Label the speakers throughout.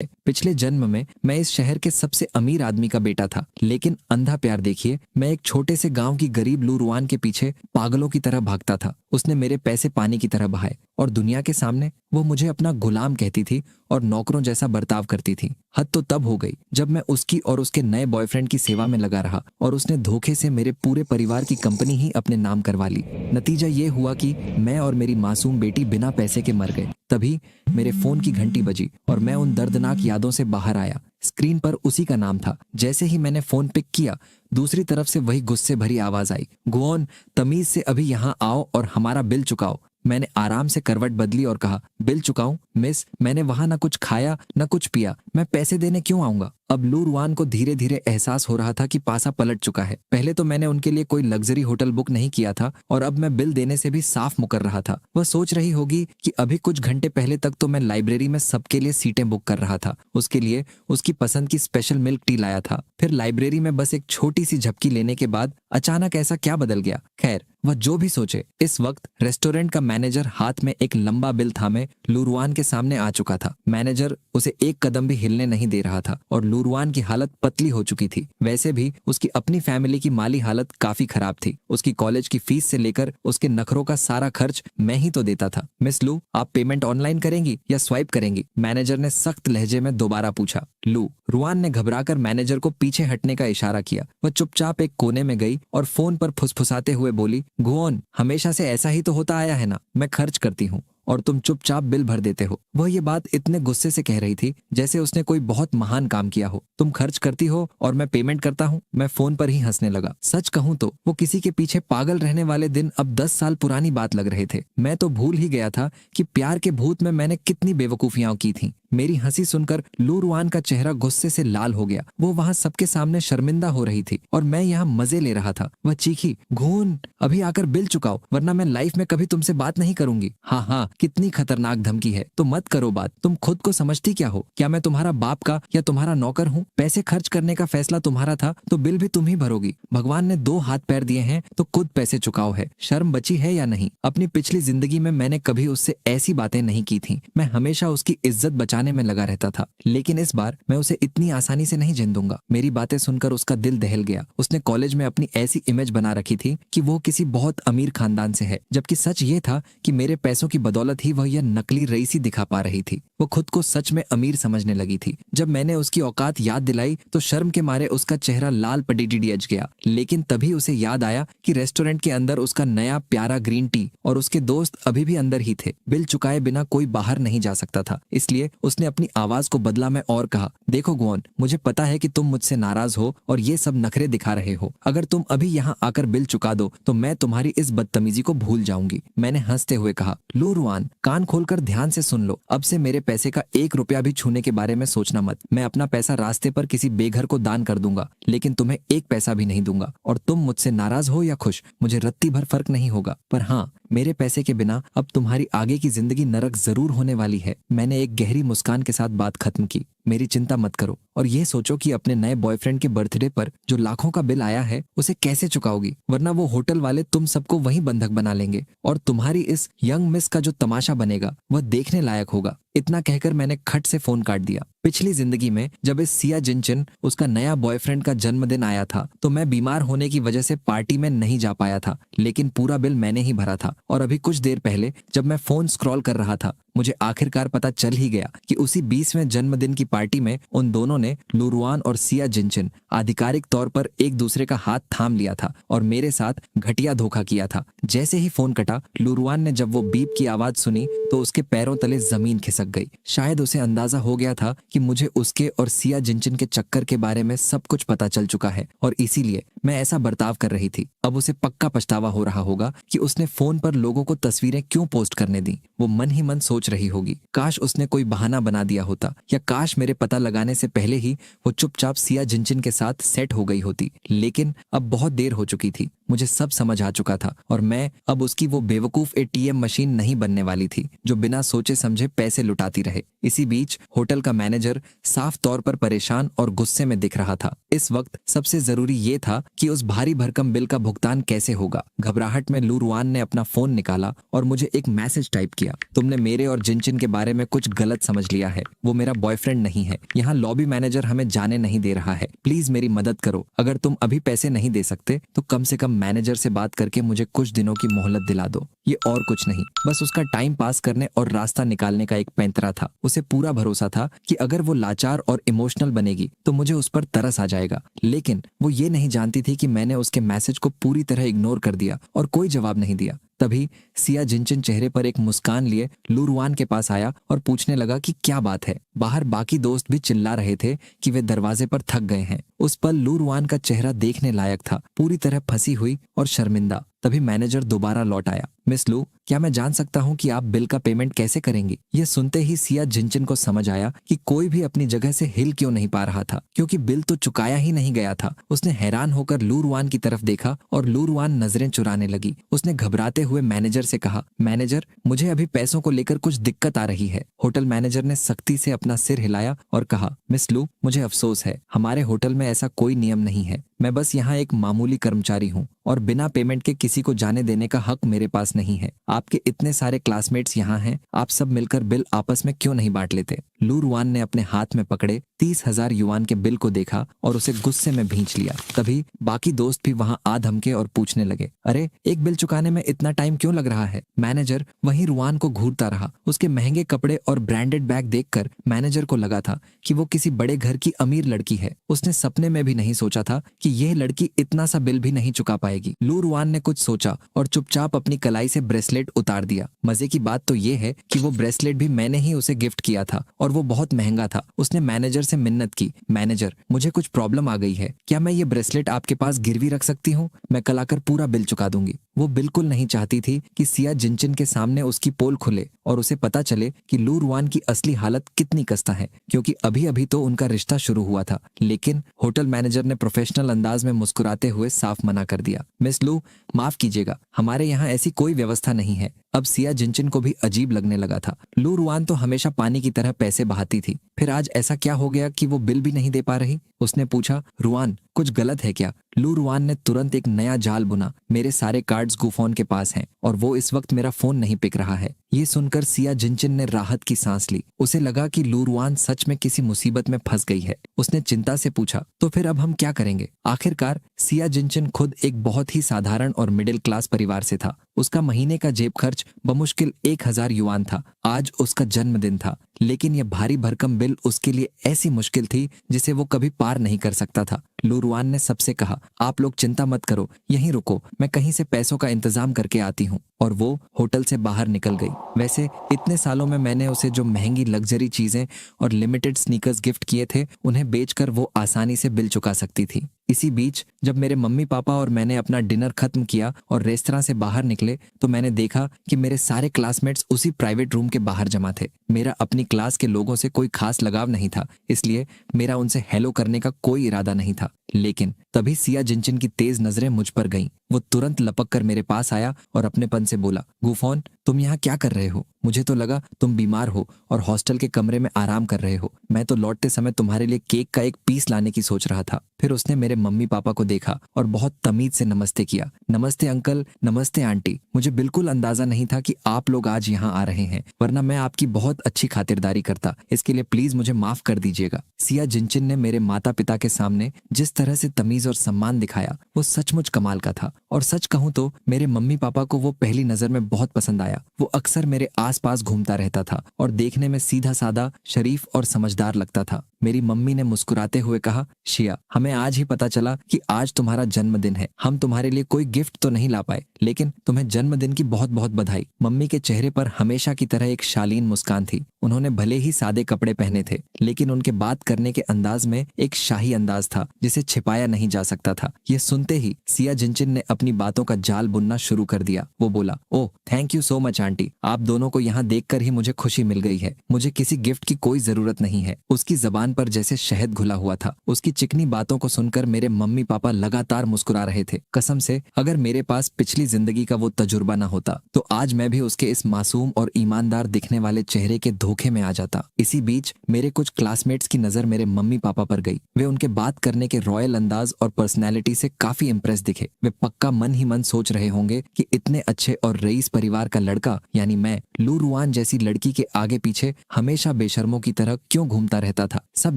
Speaker 1: पिछले जन्म में मैं इस शहर के सबसे अमीर आदमी का बेटा था, लेकिन अंधा प्यार देखिए, मैं एक छोटे से गांव की गरीब लूरुआन के पीछे पागलों की तरह भागता था। उसने मेरे पैसे पानी की तरह बहाए और दुनिया के सामने वो मुझे अपना गुलाम कहती थी और नौकरों जैसा बर्ताव करती थी। हद तो तब हो गई जब मैं उसकी और उसके नए बॉयफ्रेंड की सेवा में लगा रहा और उसने धोखे से मेरे पूरे परिवार की कंपनी ही अपने नाम करवा ली। नतीजा ये हुआ कि मैं और मेरी मासूम बेटी बिना पैसे के मर गए। तभी मेरे फोन की घंटी बजी और मैं उन दर्दनाक यादों से बाहर आया। स्क्रीन पर उसी का नाम था। जैसे ही मैंने फोन पिक किया, दूसरी तरफ से वही गुस्से भरी आवाज आई, गुओन, तमीज से अभी यहाँ आओ और हमारा बिल चुकाओ। मैंने आराम से करवट बदली और कहा, बिल चुकाऊं? मिस, मैंने वहां ना कुछ खाया ना कुछ पिया, मैं पैसे देने क्यों आऊंगा? अब लूरवान को धीरे धीरे एहसास हो रहा था कि पासा पलट चुका है। पहले तो मैंने उनके लिए कोई लग्जरी होटल बुक नहीं किया था और अब मैं बिल देने से भी साफ मुकर रहा था। वह सोच रही होगी कि अभी कुछ घंटे पहले तक तो मैं लाइब्रेरी में सबके लिए सीटें बुक कर रहा था, उसके लिए उसकी पसंद की स्पेशल मिल्क टी लाया था। फिर लाइब्रेरी में बस एक छोटी सी झपकी लेने के बाद अचानक ऐसा क्या बदल गया? खैर, वह जो भी सोचे, इस वक्त रेस्टोरेंट का मैनेजर हाथ में एक लंबा बिल थामे लूरवान के सामने आ चुका था। मैनेजर उसे एक कदम भी हिलने नहीं दे रहा था और लूरवान की हालत पतली हो चुकी थी। वैसे भी उसकी अपनी फैमिली की माली हालत काफी खराब थी। उसकी कॉलेज की फीस से लेकर उसके नखरों का सारा खर्च मैं ही तो देता था। मिस लू, आप पेमेंट ऑनलाइन करेंगी या स्वाइप करेंगी? मैनेजर ने सख्त लहजे में दोबारा पूछा। लू, रुआन ने घबराकर मैनेजर को पीछे हटने का इशारा किया। वह चुपचाप एक कोने में गई और फोन पर फुसफुसाते हुए बोली, गुओन, हमेशा से ऐसा ही तो होता आया है ना, मैं खर्च करती हूँ और तुम चुपचाप बिल भर देते हो। वह ये बात इतने गुस्से से कह रही थी जैसे उसने कोई बहुत महान काम किया हो। तुम खर्च करती हो और मैं पेमेंट करता हूँ। मैं फोन पर ही हंसने लगा। सच कहूँ तो वो किसी के पीछे पागल रहने वाले दिन अब 10 साल पुरानी बात लग रहे थे। मैं तो भूल ही गया था कि प्यार के भूत में मैंने कितनी बेवकूफियां की थी। मेरी हंसी सुनकर लूरवान का चेहरा गुस्से से लाल हो गया। वो वहां सबके सामने शर्मिंदा हो रही थी और मैं यहाँ मजे ले रहा था। वह चीखी, घून, अभी आकर बिल चुकाओ वरना मैं लाइफ में कभी तुमसे बात नहीं करूंगी। हाँ हाँ, कितनी खतरनाक धमकी है। तो मत करो बात। तुम खुद को समझती क्या हो? क्या मैं तुम्हारा बाप का या तुम्हारा नौकर हूँ? पैसे खर्च करने का फैसला तुम्हारा था तो बिल भी तुम ही भरोगी। भगवान ने 2 हाथ पैर दिए हैं तो खुद पैसे चुकाओ है। शर्म बची है या नहीं? अपनी पिछली जिंदगी में मैंने कभी उससे ऐसी बातें नहीं की थी। मैं हमेशा उसकी इज्जत बचाने में लगा रहता था, लेकिन इस बार मैं उसे इतनी आसानी से नहीं जिन दूंगा। मेरी बातें सुनकर उसका दिल दहल गया। उसने कॉलेज में अपनी ऐसी इमेज बना रखी थी कि वो किसी बहुत अमीर खानदान से है, जबकि सच ये था कि मेरे पैसों की बदौलत ही वह यह नकली रईसी दिखा पा रही थी। वो खुद को सच में अमीर समझने लगी थी। जब मैंने उसकी औकात याद दिलाई तो शर्म के मारे उसका चेहरा लाल पटीडीएच गया। लेकिन तभी उसे याद आया कि रेस्टोरेंट के अंदर उसका नया प्यारा ग्रीन टी और उसके दोस्त अभी भी अंदर ही थे। बिल चुकाए बिना कोई बाहर नहीं जा सकता था, इसलिए उसने अपनी आवाज को बदला में और कहा, देखो गुओन, मुझे पता है कि तुम मुझसे नाराज हो और ये सब नखरे दिखा रहे हो। अगर तुम अभी यहाँ आकर बिल चुका दो तो मैं तुम्हारी इस बदतमीजी को भूल जाऊंगी। मैंने हंसते हुए कहा, लो रुआन, कान खोलकर ध्यान से सुन लो। अब से मेरे पैसे का 1 रुपया भी छूने के बारे में सोचना मत। मैं अपना पैसा रास्ते पर किसी बेघर को दान कर दूंगा, लेकिन तुम्हें 1 पैसा भी नहीं दूंगा। और तुम मुझसे नाराज हो या खुश, मुझे रत्ती भर फर्क नहीं होगा। पर हाँ, मेरे पैसे के बिना अब तुम्हारी आगे की जिंदगी नरक जरूर होने वाली है। मैंने एक गहरी मुस्कान के साथ बात खत्म की। मेरी चिंता मत करो और ये सोचो कि अपने नए बॉयफ्रेंड के बर्थडे पर जो लाखों का बिल आया है उसे कैसे चुकाओगी, वरना वो होटल वाले तुम सबको वहीं बंधक बना लेंगे और तुम्हारी इस यंग मिस का जो तमाशा बनेगा वह देखने लायक होगा। इतना कहकर मैंने खट से फोन काट दिया। पिछली जिंदगी में जब इस सिया जिनचिन उसका नया बॉयफ्रेंड का जन्मदिन आया था तो मैं बीमार होने की वजह से पार्टी में नहीं जा पाया था, लेकिन पूरा बिल मैंने ही भरा था। और अभी कुछ देर पहले जब मैं फोन स्क्रॉल कर रहा था, मुझे आखिरकार पता चल ही गया कि उसी 20वें जन्मदिन की पार्टी में उन दोनों ने, लूरुआन और सिया जिनचिन, आधिकारिक तौर पर एक दूसरे का हाथ थाम लिया था और मेरे साथ घटिया धोखा किया था। जैसे ही फोन कटा, लूरुआन ने जब वो बीप की आवाज सुनी तो उसके पैरों तले जमीन खिसक गई। शायद उसे अंदाजा हो गया था कि मुझे उसके और सिया जिनचिन के चक्कर के बारे में सब कुछ पता चल चुका है और इसीलिए मैं ऐसा बर्ताव कर रही थी। अब उसे पक्का पछतावा हो रहा होगा कि उसने फोन पर लोगों को तस्वीरें क्यों पोस्ट करने दी। वो मन ही मन सोच रही होगी, काश उसने कोई बहाना बना दिया होता, या काश मेरे पता लगाने से पहले ही वो चुपचाप सिया जिनचिन के साथ सेट हो गई होती। लेकिन अब बहुत देर हो चुकी थी। मुझे सब समझ आ चुका था और मैं अब उसकी वो बेवकूफ एटीएम मशीन नहीं बनने वाली थी जो बिना सोचे समझे पैसे लुटाती रहे। इसी बीच होटल का मैनेजर मैनेजर साफ तौर पर परेशान और गुस्से में दिख रहा था। इस वक्त सबसे जरूरी ये था कि उस भारी भरकम बिल का भुगतान कैसे होगा। घबराहट में लू रुआन ने अपना फोन निकाला और मुझे एक मैसेज टाइप किया। तुमने मेरे और जिनचिन के बारे में कुछ गलत समझ लिया है। वो मेरा बॉयफ्रेंड नहीं है। यहाँ लॉबी मैनेजर हमें जाने नहीं दे रहा है। प्लीज मेरी मदद करो। अगर तुम अभी पैसे नहीं दे सकते तो कम से कम मैनेजर से बात करके मुझे कुछ दिनों की मोहलत दिला दो। ये और कुछ नहीं, बस उसका टाइम पास करने और रास्ता निकालने का एक पैंतरा था। उसे पूरा भरोसा था कि अगर वो लाचार और इमोशनल बनेगी तो मुझे उस पर तरस आ जाएगा। लेकिन वो ये नहीं जानती थी कि मैंने उसके मैसेज को पूरी तरह इग्नोर कर दिया और कोई जवाब नहीं दिया। तभी सिया जिनचिन चेहरे पर एक मुस्कान लिए लू रुआन के पास आया और पूछने लगा कि क्या बात है। बाहर बाकी दोस्त भी चिल्ला रहे थे कि वे दरवाजे पर थक गए हैं। उस पल लू रुआन का चेहरा देखने लायक था, पूरी तरह फंसी हुई और शर्मिंदा। तभी मैनेजर दोबारा लौट आया। मिस लू, क्या मैं जान सकता हूँ कि आप बिल का पेमेंट कैसे करेंगी? यह सुनते ही सिया जिनचिन को समझ आया कि कोई भी अपनी जगह से हिल क्यों नहीं पा रहा था, क्योंकि बिल तो चुकाया ही नहीं गया था। उसने हैरान होकर लू रुआन की तरफ देखा और लू रुआन नजरें चुराने लगी। उसने घबराते हुए मैनेजर से कहा, मैनेजर, मुझे अभी पैसों को लेकर कुछ दिक्कत आ रही है। होटल मैनेजर ने सख्ती से अपना सिर हिलाया और कहा, मिस लू, मुझे अफसोस है, हमारे होटल में ऐसा कोई नियम नहीं है। मैं बस यहाँ एक मामूली कर्मचारी हूँ और बिना पेमेंट के किसी को जाने देने का हक मेरे पास नहीं है। आपके इतने सारे क्लासमेट्स यहाँ हैं, आप सब मिलकर बिल आपस में क्यों नहीं बांट लेते? लू रुआन ने अपने हाथ में पकड़े 30,000 युआन के बिल को देखा और उसे गुस्से में भींच लिया। तभी बाकी दोस्त भी वहां आ धमके और पूछने लगे, अरे एक बिल चुकाने में इतना टाइम क्यों लग रहा है? मैनेजर वहीं रुआन को घूरता रहा। उसके महंगे कपड़े और ब्रांडेड बैग देखकर मैनेजर को लगा था कि वो किसी बड़े घर की अमीर लड़की है। उसने सपने में भी नहीं सोचा था कि यह लड़की इतना सा बिल भी नहीं चुका पाएगी। लू रुआन ने कुछ सोचा और चुपचाप अपनी कलाई से ब्रेसलेट उतार दिया। मजे की बात तो यह है कि वो ब्रेसलेट भी मैंने ही उसे गिफ्ट किया था और वो बहुत महंगा था। उसने मैनेजर से मिन्नत की, मैनेजर, मुझे कुछ प्रॉब्लम आ गई है, क्या मैं ये ब्रेसलेट आपके पास गिरवी रख सकती हूँ? मैं कल आकर पूरा बिल चुका दूंगी। वो बिल्कुल नहीं चाहती थी कि सिया जिनचिन के सामने उसकी पोल खुले और उसे पता चले कि लू रुआन की असली हालत कितनी कस्ता है, क्योंकि अभी अभी तो उनका रिश्ता शुरू हुआ था। लेकिन होटल मैनेजर ने प्रोफेशनल अंदाज में मुस्कुराते हुए साफ मना कर दिया, मिस लू, माफ कीजिएगा, हमारे यहाँ ऐसी कोई व्यवस्था नहीं है। अब सिया जिनचिन को भी अजीब लगने लगा था। लू रुआन तो हमेशा पानी की तरह पैसे बहाती थी, फिर आज ऐसा क्या हो गया कि वो बिल भी नहीं दे पा रही? उसने पूछा, रुआन, कुछ गलत है क्या? लू रुआन ने तुरंत एक नया जाल बुना, मेरे सारे कार्ड्स गुफोन के पास हैं और वो इस वक्त मेरा फोन नहीं पिक रहा है। ये सुनकर सिया जिनचिन ने राहत की सांस ली। उसे लगा कि लू रुआन सच में किसी मुसीबत में फंस गई है। उसने चिंता से पूछा, तो फिर अब हम क्या करेंगे? आखिरकार सिया जिनचिन खुद एक बहुत ही साधारण और मिडिल क्लास परिवार से था। उसका महीने का जेब खर्च बमुश्किल 1,000 युआन था। आज उसका जन्मदिन था, लेकिन यह भारी भरकम बिल उसके लिए ऐसी मुश्किल थी जिसे वो कभी पार नहीं कर सकता था। लू रुआन ने सबसे कहा, आप लोग चिंता मत करो, यहीं रुको, मैं कहीं से पैसों का इंतजाम करके आती हूँ। और वो होटल से बाहर निकल गई। वैसे इतने सालों में मैंने उसे जो महंगी लग्जरी चीजें और लिमिटेड स्नीकर्स गिफ्ट किए थे, उन्हें बेचकर वो आसानी से बिल चुका सकती थी। इसी बीच जब मेरे मम्मी पापा और मैंने अपना डिनर खत्म किया और रेस्तरां से बाहर निकले तो मैंने देखा कि मेरे सारे क्लासमेट्स उसी प्राइवेट रूम के बाहर जमा थे। मेरा अपनी क्लास के लोगों से कोई खास लगाव नहीं था, इसलिए मेरा उनसे हेलो करने का कोई इरादा नहीं था। लेकिन तभी सिया जिनचिन की तेज नजरें मुझ पर गईं। वो तुरंत लपक कर मेरे पास आया और अपनेपन से बोला, गुफोन, तुम यहाँ क्या कर रहे हो? मुझे तो लगा तुम बीमार हो और हॉस्टल के कमरे में आराम कर रहे हो। मैं तो लौटते समय तुम्हारे लिए केक का एक पीस लाने की सोच रहा था। फिर उसने मेरे मम्मी पापा को देखा और बहुत तमीज से नमस्ते किया। नमस्ते अंकल, नमस्ते आंटी, मुझे बिल्कुल अंदाजा नहीं था कि आप लोग आज यहाँ आ रहे हैं, वरना मैं आपकी बहुत अच्छी खातिरदारी करता। इसके लिए प्लीज मुझे माफ कर दीजिएगा। सिया जिनचिन ने मेरे माता पिता के सामने जिस तरह से तमीज और सम्मान दिखाया, वो सचमुच कमाल का था। और सच कहूं तो मेरे मम्मी पापा को वो पहली नजर में बहुत पसंद आया। वो अक्सर मेरे आसपास घूमता रहता था और देखने में सीधा साधा, शरीफ और समझदार लगता था। मेरी मम्मी ने मुस्कुराते हुए कहा, शिया, हमें आज ही पता चला कि आज तुम्हारा जन्मदिन है। हम तुम्हारे लिए कोई गिफ्ट तो नहीं ला पाए, लेकिन तुम्हें जन्मदिन की बहुत बहुत बधाई। मम्मी के चेहरे पर हमेशा की तरह एक शालीन मुस्कान थी। उन्होंने भले ही सादे कपड़े पहने थे, लेकिन उनके बात करने के अंदाज में एक शाही अंदाज था जिसे छिपाया नहीं जा सकता था। ये सुनते ही सिया जिनचिन ने अपनी बातों का जाल बुनना शुरू कर दिया। वो बोला, oh thank you so much aunty, आप दोनों को यहाँ देखकर ही मुझे खुशी मिल गई है। मुझे किसी गिफ्ट की कोई जरूरत नहीं है। उसकी जबान जुबान पर जैसे शहद घुला हुआ था। उसकी चिकनी बातों को सुनकर मेरे मम्मी पापा लगातार मुस्कुरा रहे थे। कसम से अगर मेरे पास पिछली जिंदगी का वो तजुर्बा ना होता तो आज मैं भी उसके इस मासूम और ईमानदार दिखने वाले चेहरे के धोखे में आ जाता। इसी बीच मेरे कुछ क्लासमेट्स की नजर मेरे मम्मी पापा पर गई। वे उनके बात करने के रॉयल अंदाज और पर्सनैलिटी से काफी इम्प्रेस दिखे। वे पक्का मन ही मन सोच रहे होंगे कि इतने अच्छे और रईस परिवार का लड़का यानी मैं लू रुआन जैसी लड़की के आगे पीछे हमेशा बेशर्मों की तरह क्यों घूमता रहता था। सब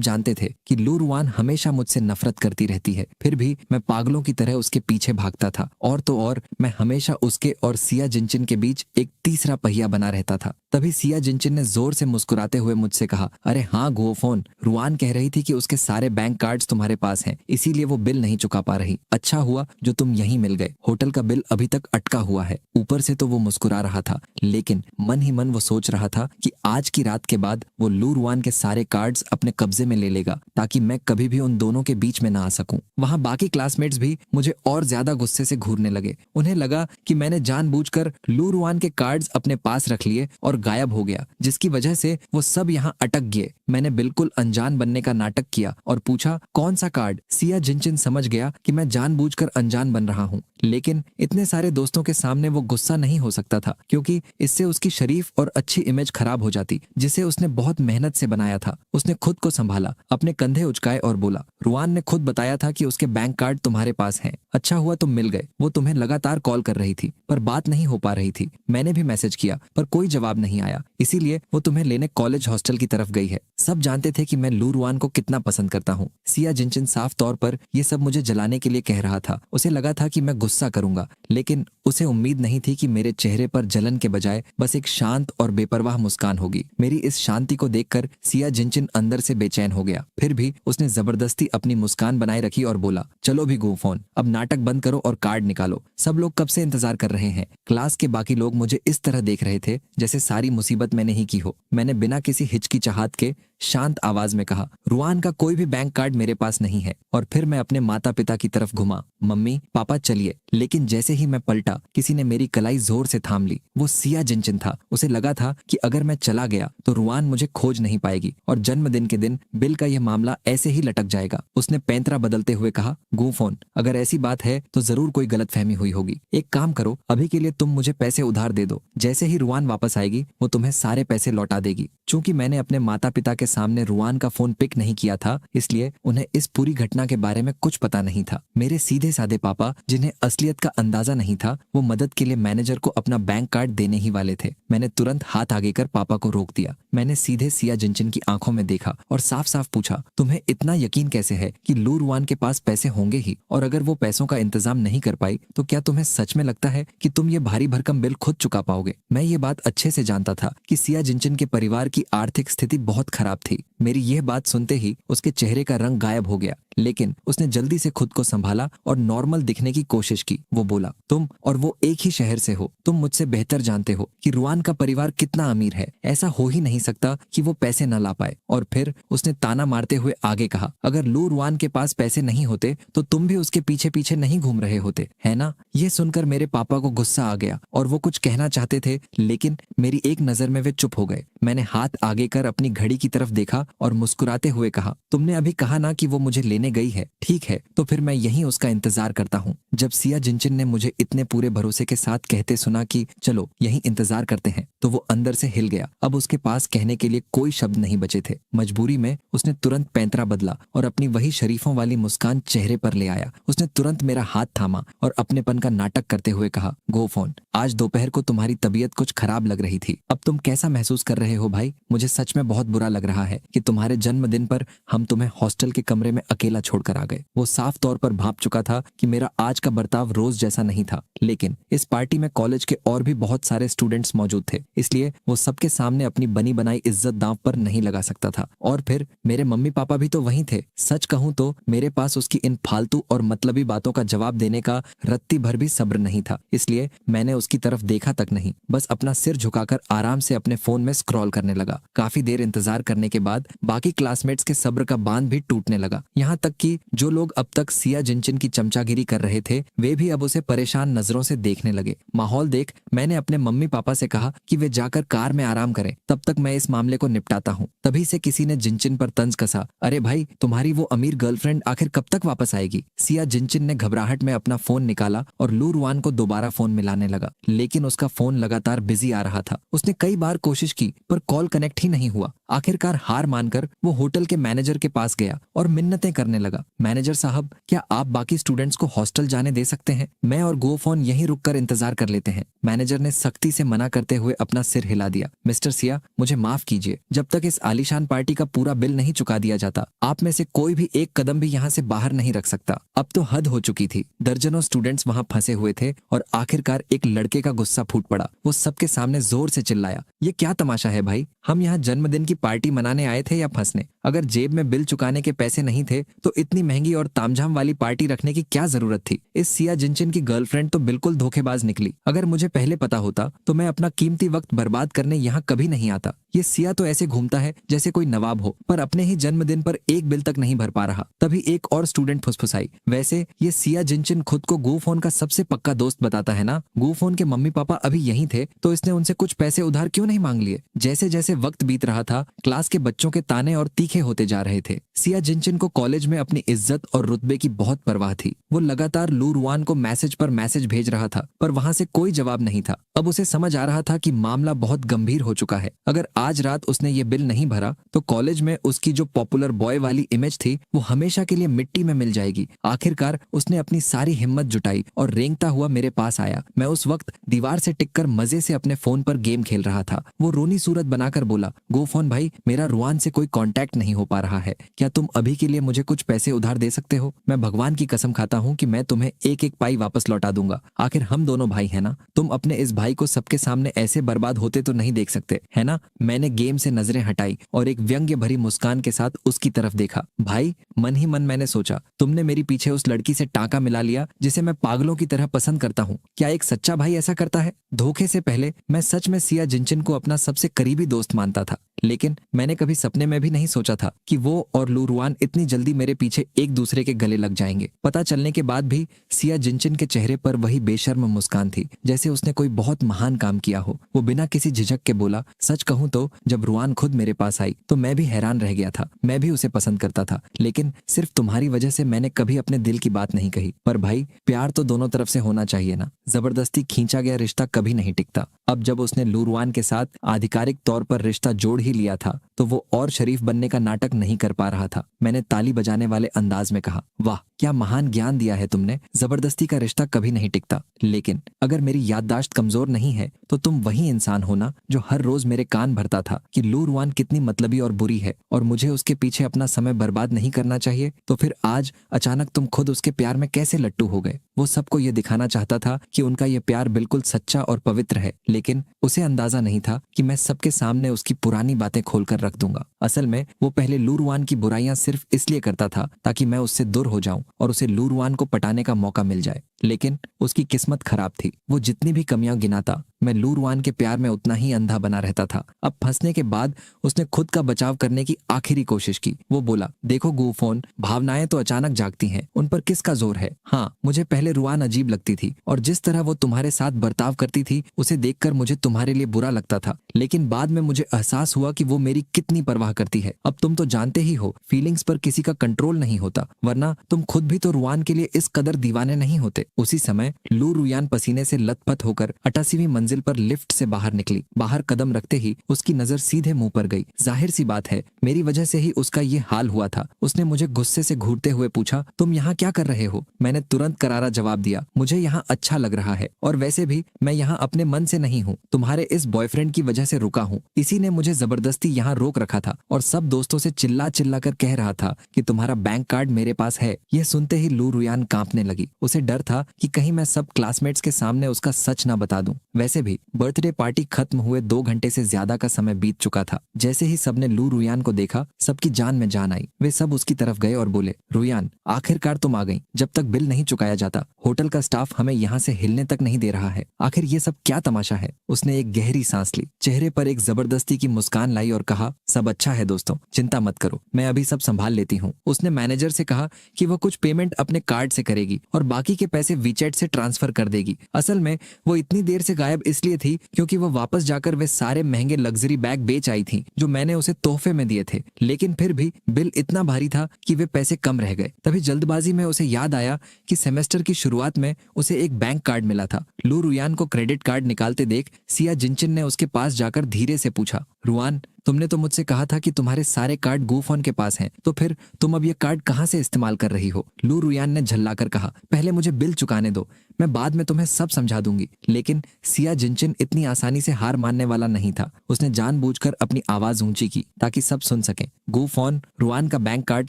Speaker 1: जानते थे कि लू रुआन हमेशा मुझसे नफरत करती रहती है, फिर भी मैं पागलों की तरह उसके पीछे भागता था। और तो और मैं हमेशा उसके और सिया जिनचिन के बीच एक तीसरा पहिया बना रहता था। तभी सिया जिनचिन ने जोर से मुस्कुराते हुए मुझसे कहा, अरे हाँ गोफोन, रुआन कह रही थी कि उसके सारे बैंक कार्ड्स तुम्हारे पास हैं, इसीलिए वो बिल नहीं चुका पा रही। अच्छा हुआ जो तुम यहीं मिल गए, होटल का बिल अभी तक अटका हुआ है। ऊपर से तो वो मुस्कुरा रहा था, लेकिन मन ही मन वो सोच रहा था कि आज की रात के बाद वो लू रुआन के सारे कार्ड्स अपने कब्जे में ले लेगा, ताकि मैं कभी भी उन दोनों के बीच में ना आ सकूं। वहां बाकी क्लासमेट्स भी मुझे और ज्यादा गुस्से से घूरने लगे। उन्हें लगा कि मैंने जानबूझकर लू रुआन के कार्ड्स अपने पास रख लिए और गायब हो गया, जिसकी वजह से वो सब यहाँ अटक गए। मैंने बिल्कुल अनजान बनने का नाटक किया और पूछा, कौन सा कार्ड? सिया जिनचिन समझ गया कि मैं जानबूझकर अनजान बन रहा हूँ, लेकिन इतने सारे दोस्तों के सामने वो गुस्सा नहीं हो सकता था, क्योंकि इससे उसकी शरीफ और अच्छी इमेज खराब हो जाती, जिसे उसने बहुत मेहनत से बनाया था। उसने खुद को संभाला, अपने कंधे उचकाए और बोला, रुआन ने खुद बताया था कि उसके बैंक कार्ड तुम्हारे पास हैं। अच्छा हुआ तुम मिल गए। वो तुम्हें लगातार कॉल कर रही थी, पर बात नहीं हो पा रही थी। मैंने भी मैसेज किया, पर कोई जवाब नहीं आया, इसीलिए वो तुम्हें लेने कॉलेज हॉस्टल की तरफ गई है। सब जानते थे कि मैं लू रुआन को कितना पसंद करता हूँ। सिया जिनचिन साफ तौर पर ये सब मुझे जलाने के लिए कह रहा था। उसे लगा था कि मैं गुस्सा करूंगा, लेकिन उसे उम्मीद नहीं थी कि मेरे चेहरे पर जलन के बजाय बस एक शांत और बेपरवाह मुस्कान होगी। मेरी इस शांति को देखकर सिया जिनचिन अंदर से बेचैन हो गया। फिर भी उसने जबरदस्ती अपनी मुस्कान बनाए रखी और बोला, चलो भी गो फोन, अब नाटक बंद करो और कार्ड निकालो। सब लोग कब से इंतजार कर रहे हैं। क्लास के बाकी लोग मुझे इस तरह देख रहे थे जैसे सारी मुसीबत मैंने ही की हो। मैंने बिना किसी हिचकिचाहट के शांत आवाज में कहा, रुआन का कोई भी बैंक कार्ड मेरे पास नहीं है। और फिर मैं अपने माता पिता की तरफ घुमा, मम्मी पापा चलिए। लेकिन जैसे ही मैं पलटा, किसी ने मेरी कलाई जोर से थाम ली। वो सिया जिनचिन था। उसे लगा था कि अगर मैं चला गया तो रुआन मुझे खोज नहीं पाएगी और जन्मदिन के दिन बिल का यह मामला ऐसे ही लटक जाएगा। उसने पैंतरा बदलते हुए कहा, गो फोन, अगर ऐसी बात है तो जरूर कोई गलतफहमी हुई होगी। एक काम करो, अभी के लिए तुम मुझे पैसे उधार दे दो। जैसे ही रुआन वापस आएगी वो तुम्हें सारे पैसे लौटा देगी। चूंकि मैंने अपने माता पिता के सामने रुआन का फोन पिक नहीं किया था, इसलिए उन्हें इस पूरी घटना के बारे में कुछ पता नहीं था। मेरे सीधे साधे पापा, जिन्हें असलियत का अंदाजा नहीं था, वो मदद के लिए मैनेजर को अपना बैंक कार्ड देने ही वाले थे। मैंने तुरंत हाथ आगे कर पापा को रोक दिया। मैंने सीधे सिया जिनचिन की आंखों में देखा और साफ साफ पूछा, तुम्हें इतना यकीन कैसे है कि लू रुआन के पास पैसे होंगे ही? और अगर वो पैसों का इंतजाम नहीं कर पाई तो क्या तुम्हें सच में लगता है कि तुम ये भारी भरकम बिल खुद चुका पाओगे? मैं ये बात अच्छे से जानता था कि सिया जिनचिन के परिवार की आर्थिक स्थिति बहुत खराब थी। मेरी यह बात सुनते ही उसके चेहरे का रंग गायब हो गया, लेकिन उसने जल्दी से खुद को संभाला और नॉर्मल दिखने की कोशिश की। वो बोला, तुम और वो एक ही शहर से हो, तुम मुझसे बेहतर जानते हो कि रुआन का परिवार कितना अमीर है। ऐसा हो ही नहीं सकता कि वो पैसे न ला पाए। और फिर उसने ताना मारते हुए आगे कहा, अगर लू रुआन के पास पैसे नहीं होते तो तुम भी उसके पीछे पीछे नहीं घूम रहे होते, है ना? ये सुनकर मेरे पापा को गुस्सा आ गया और वो कुछ कहना चाहते थे, लेकिन मेरी एक नजर में वे चुप हो गए। मैंने हाथ आगे कर अपनी घड़ी की तरफ देखा और मुस्कुराते हुए कहा, तुमने अभी कहा ना कि वो मुझे लेने गई है, ठीक है, तो फिर मैं यहीं उसका इंतजार करता हूँ। जब सिया जिनचिन ने मुझे इतने पूरे भरोसे के साथ कहते सुना कि चलो यहीं इंतजार करते हैं, तो वो अंदर से हिल गया। अब उसके पास कहने के लिए कोई शब्द नहीं बचे थे। मजबूरी में उसने तुरंत पैंतरा बदला और अपनी वही शरीफों वाली मुस्कान चेहरे पर ले आया। उसने तुरंत मेरा हाथ थामा और अपनेपन का नाटक करते हुए कहा, गो फोन, आज दोपहर को तुम्हारी तबीयत कुछ खराब लग रही थी। अब तुम कैसा महसूस कर रहे हो भाई? मुझे सच में बहुत बुरा लग रहा है कि तुम्हारे जन्मदिन पर हम तुम्हें हॉस्टल के कमरे में अकेला छोड़कर आ गए। वो साफ तौर पर भांप चुका था कि मेरा आज का बर्ताव रोज जैसा नहीं था, लेकिन इस पार्टी में कॉलेज के और भी बहुत सारे स्टूडेंट्स मौजूद थे, इसलिए वो सबके सामने अपनी बनी बनाई इज्जत दांव पर नहीं लगा सकता था। और फिर मेरे मम्मी पापा भी तो वहीं थे। सच कहूं तो मेरे पास उसकी इन फालतू और मतलबी बातों का जवाब देने का रत्ती भर भी सब्र नहीं था, इसलिए मैंने उसकी तरफ देखा तक नहीं, बस अपना सिर झुकाकर आराम से अपने फोन में स्क्रॉल करने लगा। काफी देर इंतजार करने के बाद बाकी क्लासमेट्स के सब्र का बांध भी टूटने लगा। यहाँ तक कि जो लोग अब तक सिया जिनचिन की चमचागिरी कर रहे थे वे भी अब उसे परेशान नजरों से देखने लगे। माहौल देख मैंने अपने मम्मी पापा से कहा कि वे जाकर कार में आराम करें, तब तक मैं इस मामले को निपटाता हूँ। तभी से किसी ने जिनचिन पर तंज कसा, अरे भाई तुम्हारी वो अमीर गर्लफ्रेंड आखिर कब तक वापस आएगी। सिया जिनचिन ने घबराहट में अपना फोन निकाला और लू रुआन को दोबारा फोन मिलाने लगा, लेकिन उसका फोन लगातार बिजी आ रहा था। उसने कई बार कोशिश की पर कॉल कनेक्ट ही नहीं हुआ। आखिरकार हार मानकर वो होटल के मैनेजर के पास गया और मिन्नतें करने लगा, मैनेजर साहब क्या आप बाकी स्टूडेंट्स को हॉस्टल जाने दे सकते हैं? मैं और गोफोन यहीं रुककर इंतजार कर लेते हैं। मैनेजर ने सख्ती से मना करते हुए अपना सिर हिला दिया। मिस्टर सिया मुझे माफ कीजिए, जब तक इस आलीशान पार्टी का पूरा बिल नहीं चुका दिया जाता आप में से कोई भी एक कदम भी यहाँ से बाहर नहीं रख सकता। अब तो हद हो चुकी थी। दर्जनों स्टूडेंट्स वहां फंसे हुए थे और आखिरकार एक लड़के का गुस्सा फूट पड़ा। वो सबके सामने जोर से चिल्लाया, ये क्या तमाशा है भाई? हम यहाँ जन्मदिन की पार्टी मनाने आए थे या फंसने? अगर जेब में बिल चुकाने के पैसे नहीं थे तो इतनी महंगी और तामझाम वाली पार्टी रखने की क्या जरूरत थी? इस सिया जिनचिन की गर्लफ्रेंड तो बिल्कुल धोखेबाज निकली। अगर मुझे पहले पता होता तो मैं अपना कीमती वक्त बर्बाद करने यहाँ कभी नहीं आता। ये सिया तो ऐसे घूमता है जैसे कोई नवाब हो, पर अपने ही जन्मदिन पर एक बिल तक नहीं भर पा रहा। तभी एक और स्टूडेंट फुसफुसाई, वैसे ये सिया जिनचिन खुद को गूफोन का सबसे पक्का दोस्त बताता है ना? गूफोन के मम्मी पापा अभी यहीं थे तो इसने उनसे कुछ पैसे उधार क्यों नहीं मांग लिए? जैसे जैसे वक्त बीत रहा था क्लास के बच्चों के ताने और तीखे होते जा रहे थे। सिया जिनचिन को कॉलेज में अपनी इज्जत और रुतबे की बहुत परवाह थी। वो लगातार लू रुआन को मैसेज पर मैसेज भेज रहा था पर वहां से कोई जवाब नहीं था। अब उसे समझ आ रहा था कि मामला बहुत गंभीर हो चुका है। अगर आज रात उसने ये बिल नहीं भरा तो कॉलेज में उसकी जो पॉपुलर बॉय वाली इमेज थी वो हमेशा के लिए मिट्टी में मिल जाएगी। आखिरकार उसने अपनी सारी हिम्मत जुटाई और रेंगता हुआ मेरे पास आया। मैं उस वक्त दीवार से टिककर मजे से अपने फोन पर गेम खेल रहा था। वो रोनी सूरत बनाकर बोला, गोफोन भाई मेरा रुआन से कोई कांटेक्ट नहीं हो पा रहा है, क्या तुम अभी के लिए मुझे कुछ पैसे उधार दे सकते हो? मैं भगवान की कसम खाता हूँ कि मैं तुम्हें एक एक पाई वापस लौटा दूंगा। आखिर हम दोनों भाई है ना? तुम अपने इस भाई को सबके सामने ऐसे बर्बाद होते तो नहीं देख सकते है ना? मैंने गेम से नजरें हटाई और एक व्यंग्य भरी मुस्कान के साथ उसकी तरफ देखा। भाई मन ही मन मैंने सोचा, तुमने मेरी पीछे उस लड़की से टांका मिला लिया जिसे मैं पागलों की तरह पसंद करता हूँ। क्या एक सच्चा भाई ऐसा करता है? धोखे से पहले मैं सच में सिया जिनचिन को अपना सबसे करीबी दोस्त मानता था, लेकिन मैंने कभी सपने में भी नहीं सोचा था कि वो और लू रुआन इतनी जल्दी मेरे पीछे एक दूसरे के गले लग जाएंगे। पता चलने के बाद भी सिया जिनचिन के चेहरे पर वही बेशर्म मुस्कान थी, जैसे उसने कोई बहुत महान काम किया हो। वो बिना किसी झिझक के बोला, सच कहूं तो जब रुआन खुद मेरे पास आई तो मैं भी हैरान रह गया था। मैं भी उसे पसंद करता था, लेकिन सिर्फ तुम्हारी वजह से मैंने कभी अपने दिल की बात नहीं कही। पर भाई प्यार तो दोनों तरफ से होना चाहिए ना? जबरदस्ती खींचा गया रिश्ता कभी नहीं टिकता। अब जब उसने लू रुआन के साथ आधिकारिक तौर पर रिश्ता जोड़ ही लिया था तो वो और शरीफ बनने का नाटक नहीं कर पा रहा था। मैंने ताली बजाने वाले अंदाज में कहा, वाह क्या महान ज्ञान दिया है तुमने। जबरदस्ती का रिश्ता कभी नहीं टिकता, लेकिन अगर मेरी याददाश्त कमजोर नहीं है तो तुम वही इंसान हो ना जो हर रोज मेरे कान भरता था कि लू रुआन कितनी मतलबी और बुरी है और मुझे उसके पीछे अपना समय बर्बाद नहीं करना चाहिए। तो फिर आज अचानक तुम खुद उसके प्यार में कैसे लट्टू हो गए? वो सबको ये दिखाना चाहता था कि उनका ये प्यार बिल्कुल सच्चा और पवित्र है, लेकिन उसे अंदाजा नहीं था कि मैं सबके सामने उसकी पुरानी बातें खोलकर रख दूंगा। असल में वो पहले लू रुआन की बुराइयां सिर्फ इसलिए करता था ताकि मैं उससे दूर हो जाऊं और उसे लू रुआन को पटाने का मौका मिल जाए। लेकिन उसकी किस्मत खराब थी। वो जितनी भी कमियां गिनाता मैं लू रुआन के प्यार में उतना ही अंधा बना रहता था। अब फंसने के बाद उसने खुद का बचाव करने की आखिरी कोशिश की। वो बोला, देखो गूफोन, भावनाएं तो अचानक जागती हैं, उन पर किसका जोर है? हाँ, मुझे पहले रुआन अजीब लगती थी और जिस तरह वो तुम्हारे साथ बर्ताव करती थी उसे देखकर मुझे तुम्हारे लिए बुरा लगता था, लेकिन बाद में मुझे एहसास हुआ कि वो मेरी कितनी परवाह करती है। अब तुम तो जानते ही हो फीलिंग्स पर किसी का कंट्रोल नहीं होता, वरना तुम खुद भी तो रुआन के लिए इस कदर दीवाने नहीं होते। उसी समय लू रुयान पसीने से लथपथ होकर 88वीं मंजिल पर लिफ्ट से बाहर निकली। बाहर कदम रखते ही उसकी नजर सीधे मुंह पर गई। जाहिर सी बात है मेरी वजह से ही उसका ये हाल हुआ था। उसने मुझे गुस्से से घूरते हुए पूछा, तुम यहाँ क्या कर रहे हो? मैंने तुरंत करारा जवाब दिया, मुझे यहाँ अच्छा लग रहा है और वैसे भी मैं यहाँ अपने मन से नहीं हूँ, तुम्हारे इस बॉयफ्रेंड की वजह से रुका हूँ। इसी ने मुझे जबरदस्ती यहाँ रोक रखा था और सब दोस्तों से चिल्ला चिल्ला कर कह रहा था कि तुम्हारा बैंक कार्ड मेरे पास है। यह सुनते ही लू रुयान कांपने लगी। उसे डर था कि कहीं मैं सब क्लासमेट्स के सामने उसका सच ना बता दूं। वैसे भी बर्थडे पार्टी खत्म हुए 2 घंटे से ज्यादा का समय बीत चुका था। जैसे ही सबने लू रुयान को देखा, सबकी जान में जान आई। वे सब उसकी तरफ गए और बोले, रुयान, आखिरकार तुम आ गई। जब तक बिल नहीं चुकाया जाता, होटल का स्टाफ हमें यहाँ से हिलने तक नहीं दे रहा है। आखिर ये सब क्या तमाशा है? उसने एक गहरी सांस ली, चेहरे पर एक जबरदस्ती की मुस्कान लाई और कहा, सब अच्छा है दोस्तों, चिंता मत करो, मैं अभी सब संभाल लेती हूँ। उसने मैनेजर से कहा कि वह कुछ पेमेंट अपने कार्ड से करेगी और बाकी के पैसे वीचैट से ट्रांसफर कर देगी। असल में वो इतनी देर से गायब इसलिए थी क्योंकि वो वापस जाकर वे सारे महंगे लग्जरी बैग बेच आई थी जो मैंने उसे तोहफे में दिए थे। लेकिन फिर भी बिल इतना भारी था कि वे पैसे कम रह गए। तभी जल्दबाजी में उसे याद आया कि सेमेस्टर की शुरुआत में उसे एक बैंक कार्ड मिला था। लू रुयान को क्रेडिट कार्ड निकालते देख सिया जिनचिन ने उसके पास जाकर धीरे से पूछा, रुआन, तुमने तो मुझसे कहा था कि तुम्हारे सारे कार्ड गूफॉन के पास हैं, तो फिर तुम अब ये कार्ड कहाँ से इस्तेमाल कर रही हो? लू रुयान ने झल्लाकर कहा, पहले मुझे बिल चुकाने दो, मैं बाद में तुम्हें सब समझा दूंगी। लेकिन सिया जिनचिन इतनी आसानी से हार मानने वाला नहीं था। उसने जानबूझकर अपनी आवाज ऊंची की ताकि सब सुन सकें। गूफॉन, रुआन का बैंक कार्ड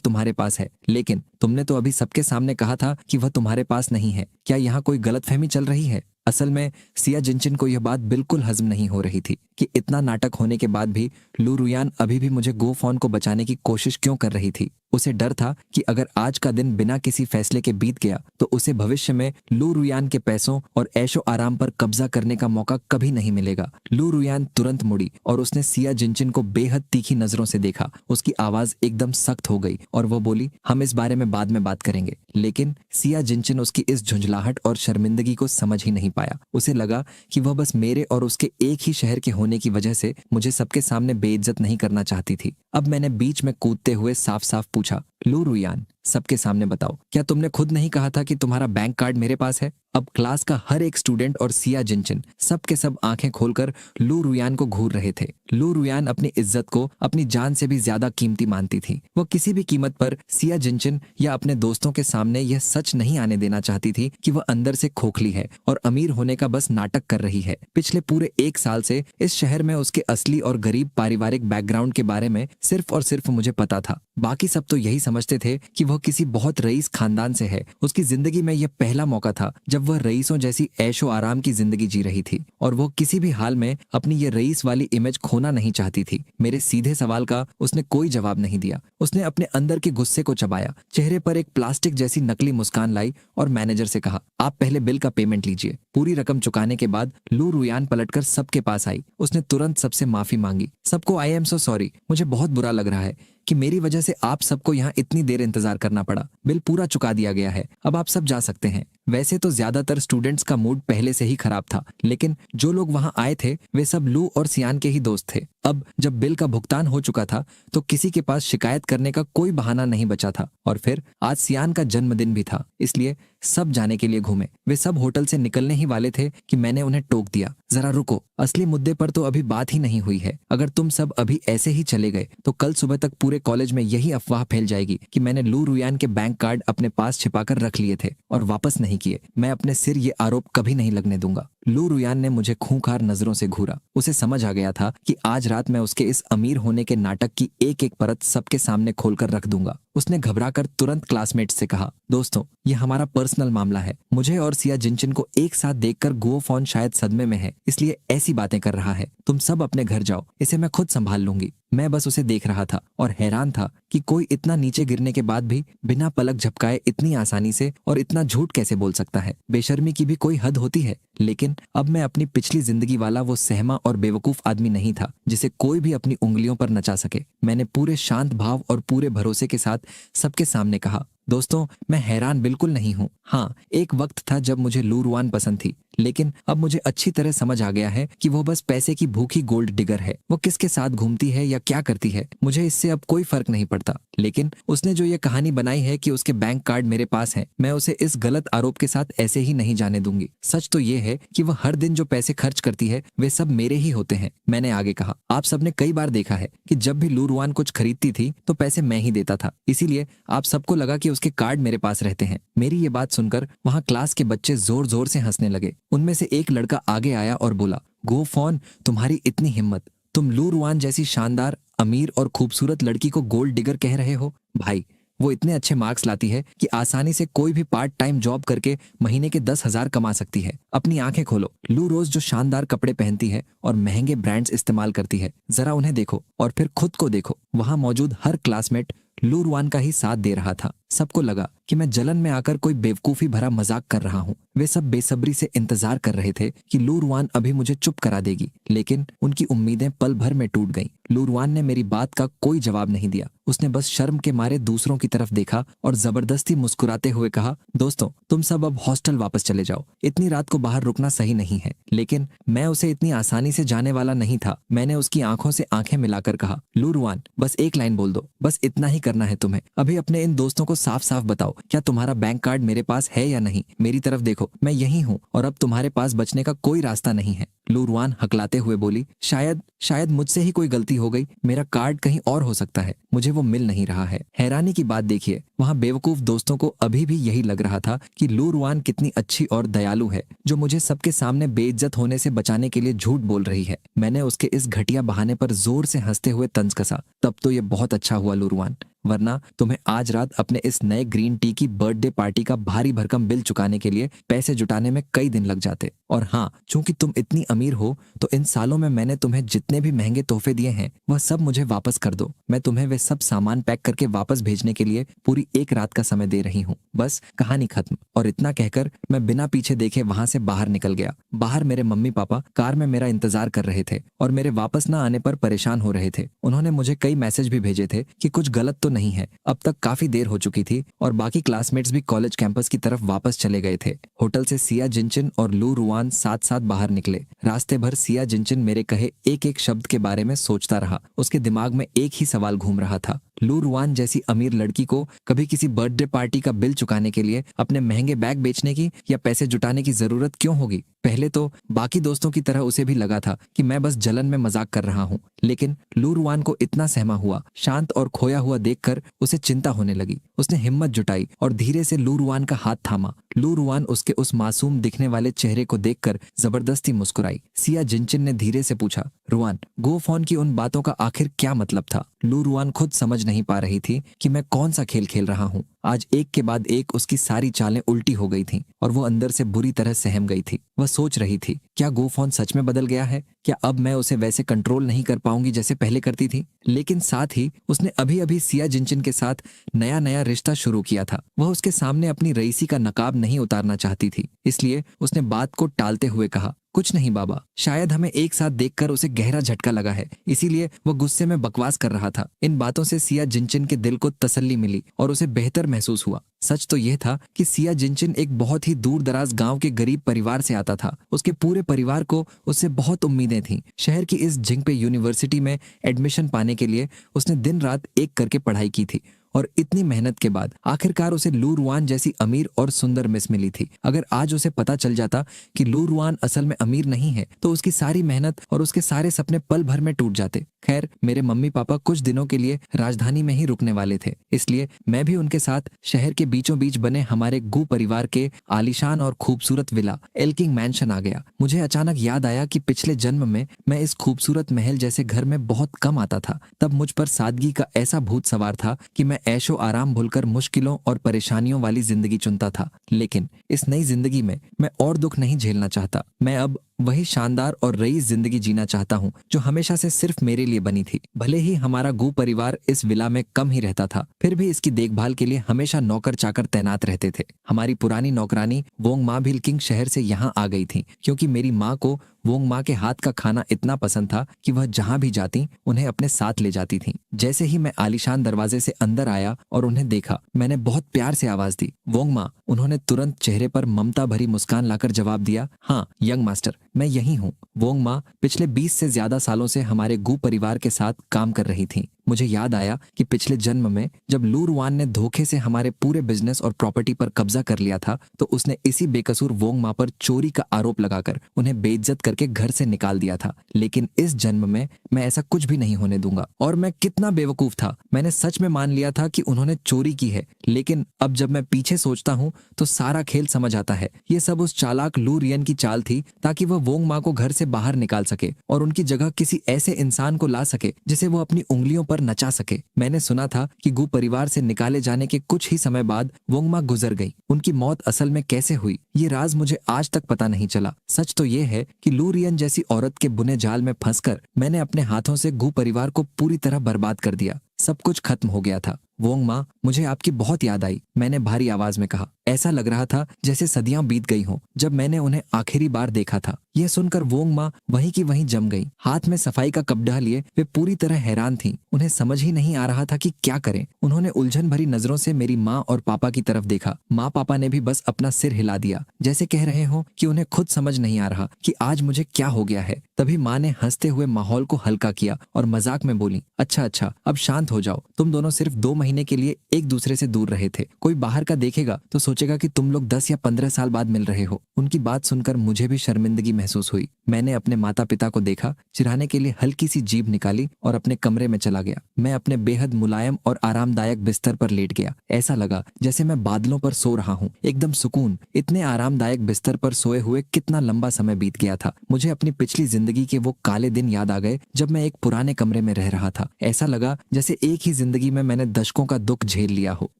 Speaker 1: तुम्हारे पास है, लेकिन तुमने तो अभी सबके सामने कहा था कि वह तुम्हारे पास नहीं है। क्या यहाँ कोई गलतफहमी चल रही है? असल में सिया जिनचिन को यह बात बिल्कुल हजम नहीं हो रही थी कि इतना नाटक होने के बाद भी लू रुयान अभी भी मुझे गोफॉन को बचाने की कोशिश क्यों कर रही थी। उसे डर था कि अगर आज का दिन बिना किसी फैसले के बीत गया तो उसे भविष्य में लू रुयान के पैसों और ऐशो आराम पर कब्जा करने का मौका कभी नहीं मिलेगा। लू रुयान तुरंत मुड़ी और उसने सिया जिनचिन को बेहद तीखी नजरों से देखा। उसकी आवाज एकदम सख्त हो गई और वो बोली, हम इस बारे में बाद में बात करेंगे। लेकिन सिया जिनचिन उसकी इस झुंझलाहट और शर्मिंदगी को समझ ही नहीं पाया। उसे लगा कि वह बस मेरे और उसके एक ही शहर के होने की वजह से मुझे सबके सामने बेइज्जत नहीं करना चाहती थी। अब मैंने बीच में कूदते हुए साफ साफ पूछा, लू रुयान, सबके सामने बताओ, क्या तुमने खुद नहीं कहा था कि तुम्हारा बैंक कार्ड मेरे पास है? अब क्लास का हर एक स्टूडेंट और सिया जिनचिन सब के सब आंखें खोलकर लू रुयान को घूर रहे थे। लू रुयान अपनी इज्जत को अपनी जान से भी ज्यादा कीमती मानती थी। वो किसी भी कीमत पर सिया जिनचिन या अपने दोस्तों के सामने यह सच नहीं आने देना चाहती थी कि वह अंदर से खोखली है और अमीर होने का बस नाटक कर रही है। पिछले पूरे 1 साल से इस शहर में उसके असली और गरीब पारिवारिक बैकग्राउंड के बारे में सिर्फ और सिर्फ मुझे पता था। बाकी सब तो यही समझते थे कि वह किसी बहुत रईस खानदान से है। उसकी जिंदगी में यह पहला मौका था जब वह रईसों जैसी ऐशो आराम की जिंदगी जी रही थी और वो किसी भी हाल में अपनी ये रईस वाली इमेज खोना नहीं चाहती थी। मेरे सीधे सवाल का उसने कोई जवाब नहीं दिया। उसने अपने अंदर के गुस्से को चबाया, चेहरे पर एक प्लास्टिक जैसी नकली मुस्कान लाई और मैनेजर से कहा, आप पहले बिल का पेमेंट लीजिए। पूरी रकम चुकाने के बाद लू रुयान पलटकर सबके पास आई। उसने तुरंत सबसे माफी मांगी। सबको आई एम सो सॉरी, मुझे बहुत बुरा लग रहा है कि मेरी वजह से आप सबको यहाँ इतनी देर इंतजार करना पड़ा। बिल पूरा चुका दिया गया है, अब आप सब जा सकते हैं। वैसे तो ज्यादातर स्टूडेंट्स का मूड पहले से ही खराब था, लेकिन जो लोग वहां आए थे वे सब लू और सियान के ही दोस्त थे। अब जब बिल का भुगतान हो चुका था तो किसी के पास शिकायत करने का कोई बहाना नहीं बचा था। और फिर आज सियान का जन्मदिन भी था, इसलिए सब जाने के लिए घूमे। वे सब होटल से निकलने ही वाले थे कि मैंने उन्हें टोक दिया, जरा रुको, असली मुद्दे पर तो अभी बात ही नहीं हुई है। अगर तुम सब अभी ऐसे ही चले गए तो कल सुबह तक पूरे कॉलेज में यही अफवाह फैल जाएगी कि मैंने लू रुयान के बैंक कार्ड अपने पास छिपाकर रख लिए थे और वापस नहीं किए। मैं अपने सिर ये आरोप कभी नहीं लगने दूंगा। लू रुयान ने मुझे खूंखार नजरों से घूरा। उसे समझ आ गया था कि आज रात मैं उसके इस अमीर होने के नाटक की एक एक परत सबके सामने खोलकर रख दूंगा। उसने घबराकर तुरंत क्लासमेट्स से कहा, दोस्तों, ये हमारा पर्सनल मामला है। मुझे और सिया जिनचिन को एक साथ देखकर गुओफॉन शायद सदमे में है, इसलिए ऐसी बातें कर रहा है। तुम सब अपने घर जाओ, इसे मैं खुद संभाल लूंगी। मैं बस उसे देख रहा था और हैरान था कि कोई इतना नीचे गिरने के बाद भी बिना पलक झपकाए इतनी आसानी से और इतना झूठ कैसे बोल सकता है। बेशर्मी की भी कोई हद होती है। लेकिन अब मैं अपनी पिछली जिंदगी वाला वो सहमा और बेवकूफ आदमी नहीं था जिसे कोई भी अपनी उंगलियों पर नचा सके। मैंने पूरे शांत भाव और पूरे भरोसे के साथ सबके सामने कहा, दोस्तों, मैं हैरान बिल्कुल नहीं हूँ। हाँ, एक वक्त था जब मुझे लू रुआन पसंद थी, लेकिन अब मुझे अच्छी तरह समझ आ गया है कि वो बस पैसे की भूखी गोल्ड डिगर है। वो किसके साथ घूमती है या क्या करती है, मुझे इससे अब कोई फर्क नहीं पड़ता। लेकिन उसने जो ये कहानी बनाई है कि उसके बैंक कार्ड मेरे पास है, मैं उसे इस गलत आरोप के साथ ऐसे ही नहीं जाने दूंगी। सच तो ये है कि वह हर दिन जो पैसे खर्च करती है वे सब मेरे ही होते हैं। मैंने आगे कहा, आप सबने कई बार देखा है कि जब भी लू रुआन कुछ खरीदती थी तो पैसे मैं ही देता था, इसीलिए आप सबको लगा कि उसके कार्ड मेरे पास रहते हैं। मेरी ये बात सुनकर वहां क्लास के बच्चे जोर जोर से हंसने लगे। उनमें से एक लड़का आगे आया और बोला, गोफॉन, तुम्हारी इतनी हिम्मत, तुम लू रुआन जैसी शानदार, अमीर और खूबसूरत लड़की को गोल्ड डिगर कह रहे हो? भाई, वो इतने अच्छे मार्क्स लाती है कि आसानी से कोई भी पार्ट टाइम जॉब करके महीने के 10,000 कमा सकती है। अपनी आंखें खोलो, लू रोज जो शानदार कपड़े पहनती है और महंगे ब्रांड्स इस्तेमाल करती है, जरा उन्हें देखो और फिर खुद को देखो। वहां मौजूद हर क्लासमेट लू रुआन का ही साथ दे रहा था। सबको लगा कि मैं जलन में आकर कोई बेवकूफी भरा मजाक कर रहा हूँ। वे सब बेसब्री से इंतजार कर रहे थे कि लू रुआन अभी मुझे चुप करा देगी, लेकिन उनकी उम्मीदें पल भर में टूट गईं। लू रुआन ने मेरी बात का कोई जवाब नहीं दिया। उसने बस शर्म के मारे दूसरों की तरफ देखा और जबरदस्ती मुस्कुराते हुए कहा, दोस्तों तुम सब अब हॉस्टल वापस चले जाओ, इतनी रात को बाहर रुकना सही नहीं है। लेकिन मैं उसे इतनी आसानी से जाने वाला नहीं था। मैंने उसकी आंखों से आंखें मिलाकर कहा, लू रुआन बस एक लाइन बोल दो, बस इतना ही करना है तुम्हें। अभी अपने इन दोस्तों को साफ साफ बताओ, क्या तुम्हारा बैंक कार्ड मेरे पास है या नहीं? मेरी तरफ देखो, मैं यही हूँ और अब तुम्हारे पास बचने का कोई रास्ता नहीं है। लू रुआन हकलाते हुए बोली, शायद मुझसे ही कोई गलती हो गई। मेरा कार्ड कहीं और हो सकता है, मुझे वो मिल नहीं रहा है। हैरानी की बात देखिए, वहां बेवकूफ दोस्तों को अभी भी यही लग रहा था कि लू रुआन कितनी अच्छी और दयालु है, जो मुझे सबके सामने बेइज्जत होने से बचाने के लिए झूठ बोल रही है। मैंने उसके इस घटिया बहाने पर जोर से हंसते हुए तंज कसा, तब तो ये बहुत अच्छा हुआ लू रुआन, वरना तुम्हें आज रात अपने इस नए ग्रीन टी की बर्थडे पार्टी का भारी भरकम बिल चुकाने के लिए पैसे जुटाने में कई दिन लग जाते। और हाँ, चूंकि तुम इतनी अमीर हो तो इन सालों में मैंने तुम्हें जितने भी महंगे तोहफे दिए हैं वह सब मुझे वापस कर दो। मैं तुम्हें वे सब सामान पैक करके वापस भेजने के लिए पूरी एक रात का समय दे रही हूँ। बस कहानी खत्म। और इतना कहकर मैं बिना पीछे देखे वहां से बाहर निकल गया। बाहर मेरे मम्मी पापा कार में मेरा इंतजार कर रहे थे और मेरे वापस न आने पर परेशान हो रहे थे। उन्होंने मुझे कई मैसेज भी भेजे थे कि कुछ गलत तो नहीं है। अब तक काफी देर हो चुकी थी और बाकी क्लासमेट्स भी कॉलेज कैंपस की तरफ वापस चले गए थे। होटल से सिया जिनचिन और लू रुआन साथ साथ बाहर निकले। रास्ते भर सिया जिनचिन मेरे कहे एक एक शब्द के बारे में सोचता रहा। उसके दिमाग में एक ही सवाल घूम रहा था, लू रुआन जैसी अमीर लड़की को कभी किसी बर्थडे पार्टी का बिल चुकाने के लिए अपने महंगे बैग बेचने की या पैसे जुटाने की जरूरत क्यों होगी? पहले तो बाकी दोस्तों की तरह उसे भी लगा था कि मैं बस जलन में मजाक कर रहा हूँ, लेकिन लू रुआन को इतना सहमा हुआ, शांत और खोया हुआ देखकर उसे चिंता होने लगी। उसने हिम्मत जुटाई और धीरे से लू रुआन का हाथ थामा। लू रुआन उसके उस मासूम दिखने वाले चेहरे को देखकर जबरदस्ती मुस्कुराई। सिया जिनचिन ने धीरे से पूछा, रुआन, गो फोन की उन बातों का आखिर क्या मतलब था? लू रुआन खुद समझ नहीं पा रही थी कि मैं कौन सा खेल खेल रहा हूँ। आज एक के बाद एक उसकी सारी चालें उल्टी हो गई थीं और वो अंदर से बुरी तरह सहम गई थी। वह सोच रही थी, क्या गो फोन सच में बदल गया है? क्या अब मैं उसे वैसे कंट्रोल नहीं कर पाऊंगी जैसे पहले करती थी? लेकिन साथ ही उसने अभी अभी सिया जिनचिन के साथ नया नया रिश्ता शुरू किया था। वह उसके सामने अपनी रईसी का नकाब नहीं उतारना चाहती थी, इसलिए उसने बात को टालते हुए कहा, कुछ नहीं बाबा, शायद हमें एक साथ देखकर उसे गहरा झटका लगा है, इसीलिए वह गुस्से में बकवास कर रहा था। इन बातों से सिया जिनचिन के दिल को तसल्ली मिली और उसे बेहतर महसूस हुआ। सच तो यह था कि सिया जिनचिन एक बहुत ही दूर दराज गांव के गरीब परिवार से आता था। उसके पूरे परिवार को उससे बहुत उम्मीदें थीं। शहर की इस झिंगपे यूनिवर्सिटी में एडमिशन पाने के लिए उसने दिन रात एक करके पढ़ाई की थी और इतनी मेहनत के बाद आखिरकार उसे लू रुआन जैसी अमीर और सुंदर मिस मिली थी। अगर आज उसे पता चल जाता कि लू रुआन असल में अमीर नहीं है तो उसकी सारी मेहनत और उसके सारे सपने पल भर में टूट जाते। खैर, मेरे मम्मी पापा कुछ दिनों के लिए राजधानी में ही रुकने वाले थे, इसलिए मैं भी उनके साथ शहर के बीचों बीच बने हमारे गू परिवार के आलीशान और खूबसूरत विला एल्किंग मैंशन आ गया। मुझे अचानक याद आया कि पिछले जन्म में मैं इस खूबसूरत महल जैसे घर में बहुत कम आता था। तब मुझ पर सादगी का ऐसा भूत सवार था कि मैं ऐशो आराम भूलकर मुश्किलों और परेशानियों वाली जिंदगी चुनता था। लेकिन इस नई जिंदगी में मैं और दुख नहीं झेलना चाहता। मैं अब वही शानदार और रईस जिंदगी जीना चाहता हूँ जो हमेशा से सिर्फ मेरे लिए बनी थी। भले ही हमारा गू परिवार इस विला में कम ही रहता था, फिर भी इसकी देखभाल के लिए हमेशा नौकर चाकर तैनात रहते थे। हमारी पुरानी नौकरानी वोंग मा भी किंग शहर से यहाँ आ गई थी, क्योंकि मेरी माँ को वोंग मा के हाथ का खाना इतना पसंद था कि वह जहां भी जाती उन्हें अपने साथ ले जाती थी। जैसे ही मैं आलीशान दरवाजे से अंदर आया और उन्हें देखा, मैंने बहुत प्यार से आवाज दी, वोंग मा। उन्होंने तुरंत चेहरे पर ममता भरी मुस्कान लाकर जवाब दिया, हाँ यंग मास्टर, मैं यही हूँ। वोंग मा पिछले 20 से ज्यादा सालों से हमारे गू परिवार के साथ काम कर रही थी। मुझे याद आया कि पिछले जन्म में जब लू रुआन ने धोखे से हमारे पूरे बिजनेस और प्रॉपर्टी पर कब्जा कर लिया था तो उसने इसी बेकसूर वोंग मा पर चोरी का आरोप लगाकर उन्हें बेइज्जत करके घर से निकाल दिया था। लेकिन इस जन्म में मैं ऐसा कुछ भी नहीं होने दूंगा। और मैं कितना बेवकूफ था, मैंने सच में मान लिया था कि उन्होंने चोरी की है। लेकिन अब जब मैं पीछे सोचता हूँ तो सारा खेल समझ आता है। ये सब उस चालाक लू रियन की चाल थी ताकि वह वोंग मा को घर से बाहर निकाल सके और उनकी जगह किसी ऐसे इंसान को ला सके जिसे वो अपनी उंगलियों पर नचा सके। मैंने सुना था कि गु परिवार से निकाले जाने के कुछ ही समय बाद वोंग मा गुजर गई। उनकी मौत असल में कैसे हुई ये राज मुझे आज तक पता नहीं चला। सच तो ये है कि लू रियन जैसी औरत के बुने जाल में फंसकर मैंने अपने हाथों से गु परिवार को पूरी तरह बर्बाद कर दिया। सब कुछ खत्म हो गया था। वोंग मा, मुझे आपकी बहुत याद आई, मैंने भारी आवाज में कहा। ऐसा लग रहा था जैसे सदियां बीत गई हों जब मैंने उन्हें आखिरी बार देखा था। यह सुनकर वोंग मा वहीं की वहीं जम गई। हाथ में सफाई का कपड़ा लिए वे पूरी तरह हैरान थीं। उन्हें समझ ही नहीं आ रहा था कि क्या करें। उन्होंने उलझन भरी नजरों से मेरी माँ और पापा की तरफ देखा। माँ पापा ने भी बस अपना सिर हिला दिया, जैसे कह रहे हो कि उन्हें खुद समझ नहीं आ रहा कि आज मुझे क्या हो गया है। तभी माँ ने हंसते हुए माहौल को हल्का किया और मजाक में बोली, अच्छा अच्छा, अब शांत हो जाओ। तुम दोनों सिर्फ 2 महीने के लिए एक दूसरे से दूर रहे थे। कोई बाहर का देखेगा तो सोचेगा कि तुम लोग 10 या 15 साल बाद मिल रहे हो। उनकी बात सुनकर मुझे भी शर्मिंदगी महसूस हुई। मैंने अपने माता पिता को देखा, चिढ़ाने के लिए हल्की सी जीभ निकाली और अपने कमरे में चला गया। मैं अपने बेहद मुलायम और आरामदायक बिस्तर पर लेट गया। ऐसा लगा जैसे मैं बादलों पर सो रहा हूँ, एकदम सुकून। इतने आरामदायक बिस्तर पर सोए हुए कितना लंबा समय बीत गया था। मुझे अपनी पिछली जिंदगी के वो काले दिन याद आ गए जब मैं एक पुराने कमरे में रह रहा था। ऐसा लगा जैसे एक ही जिंदगी में मैंने दशकों का दुख झेल लिया हो।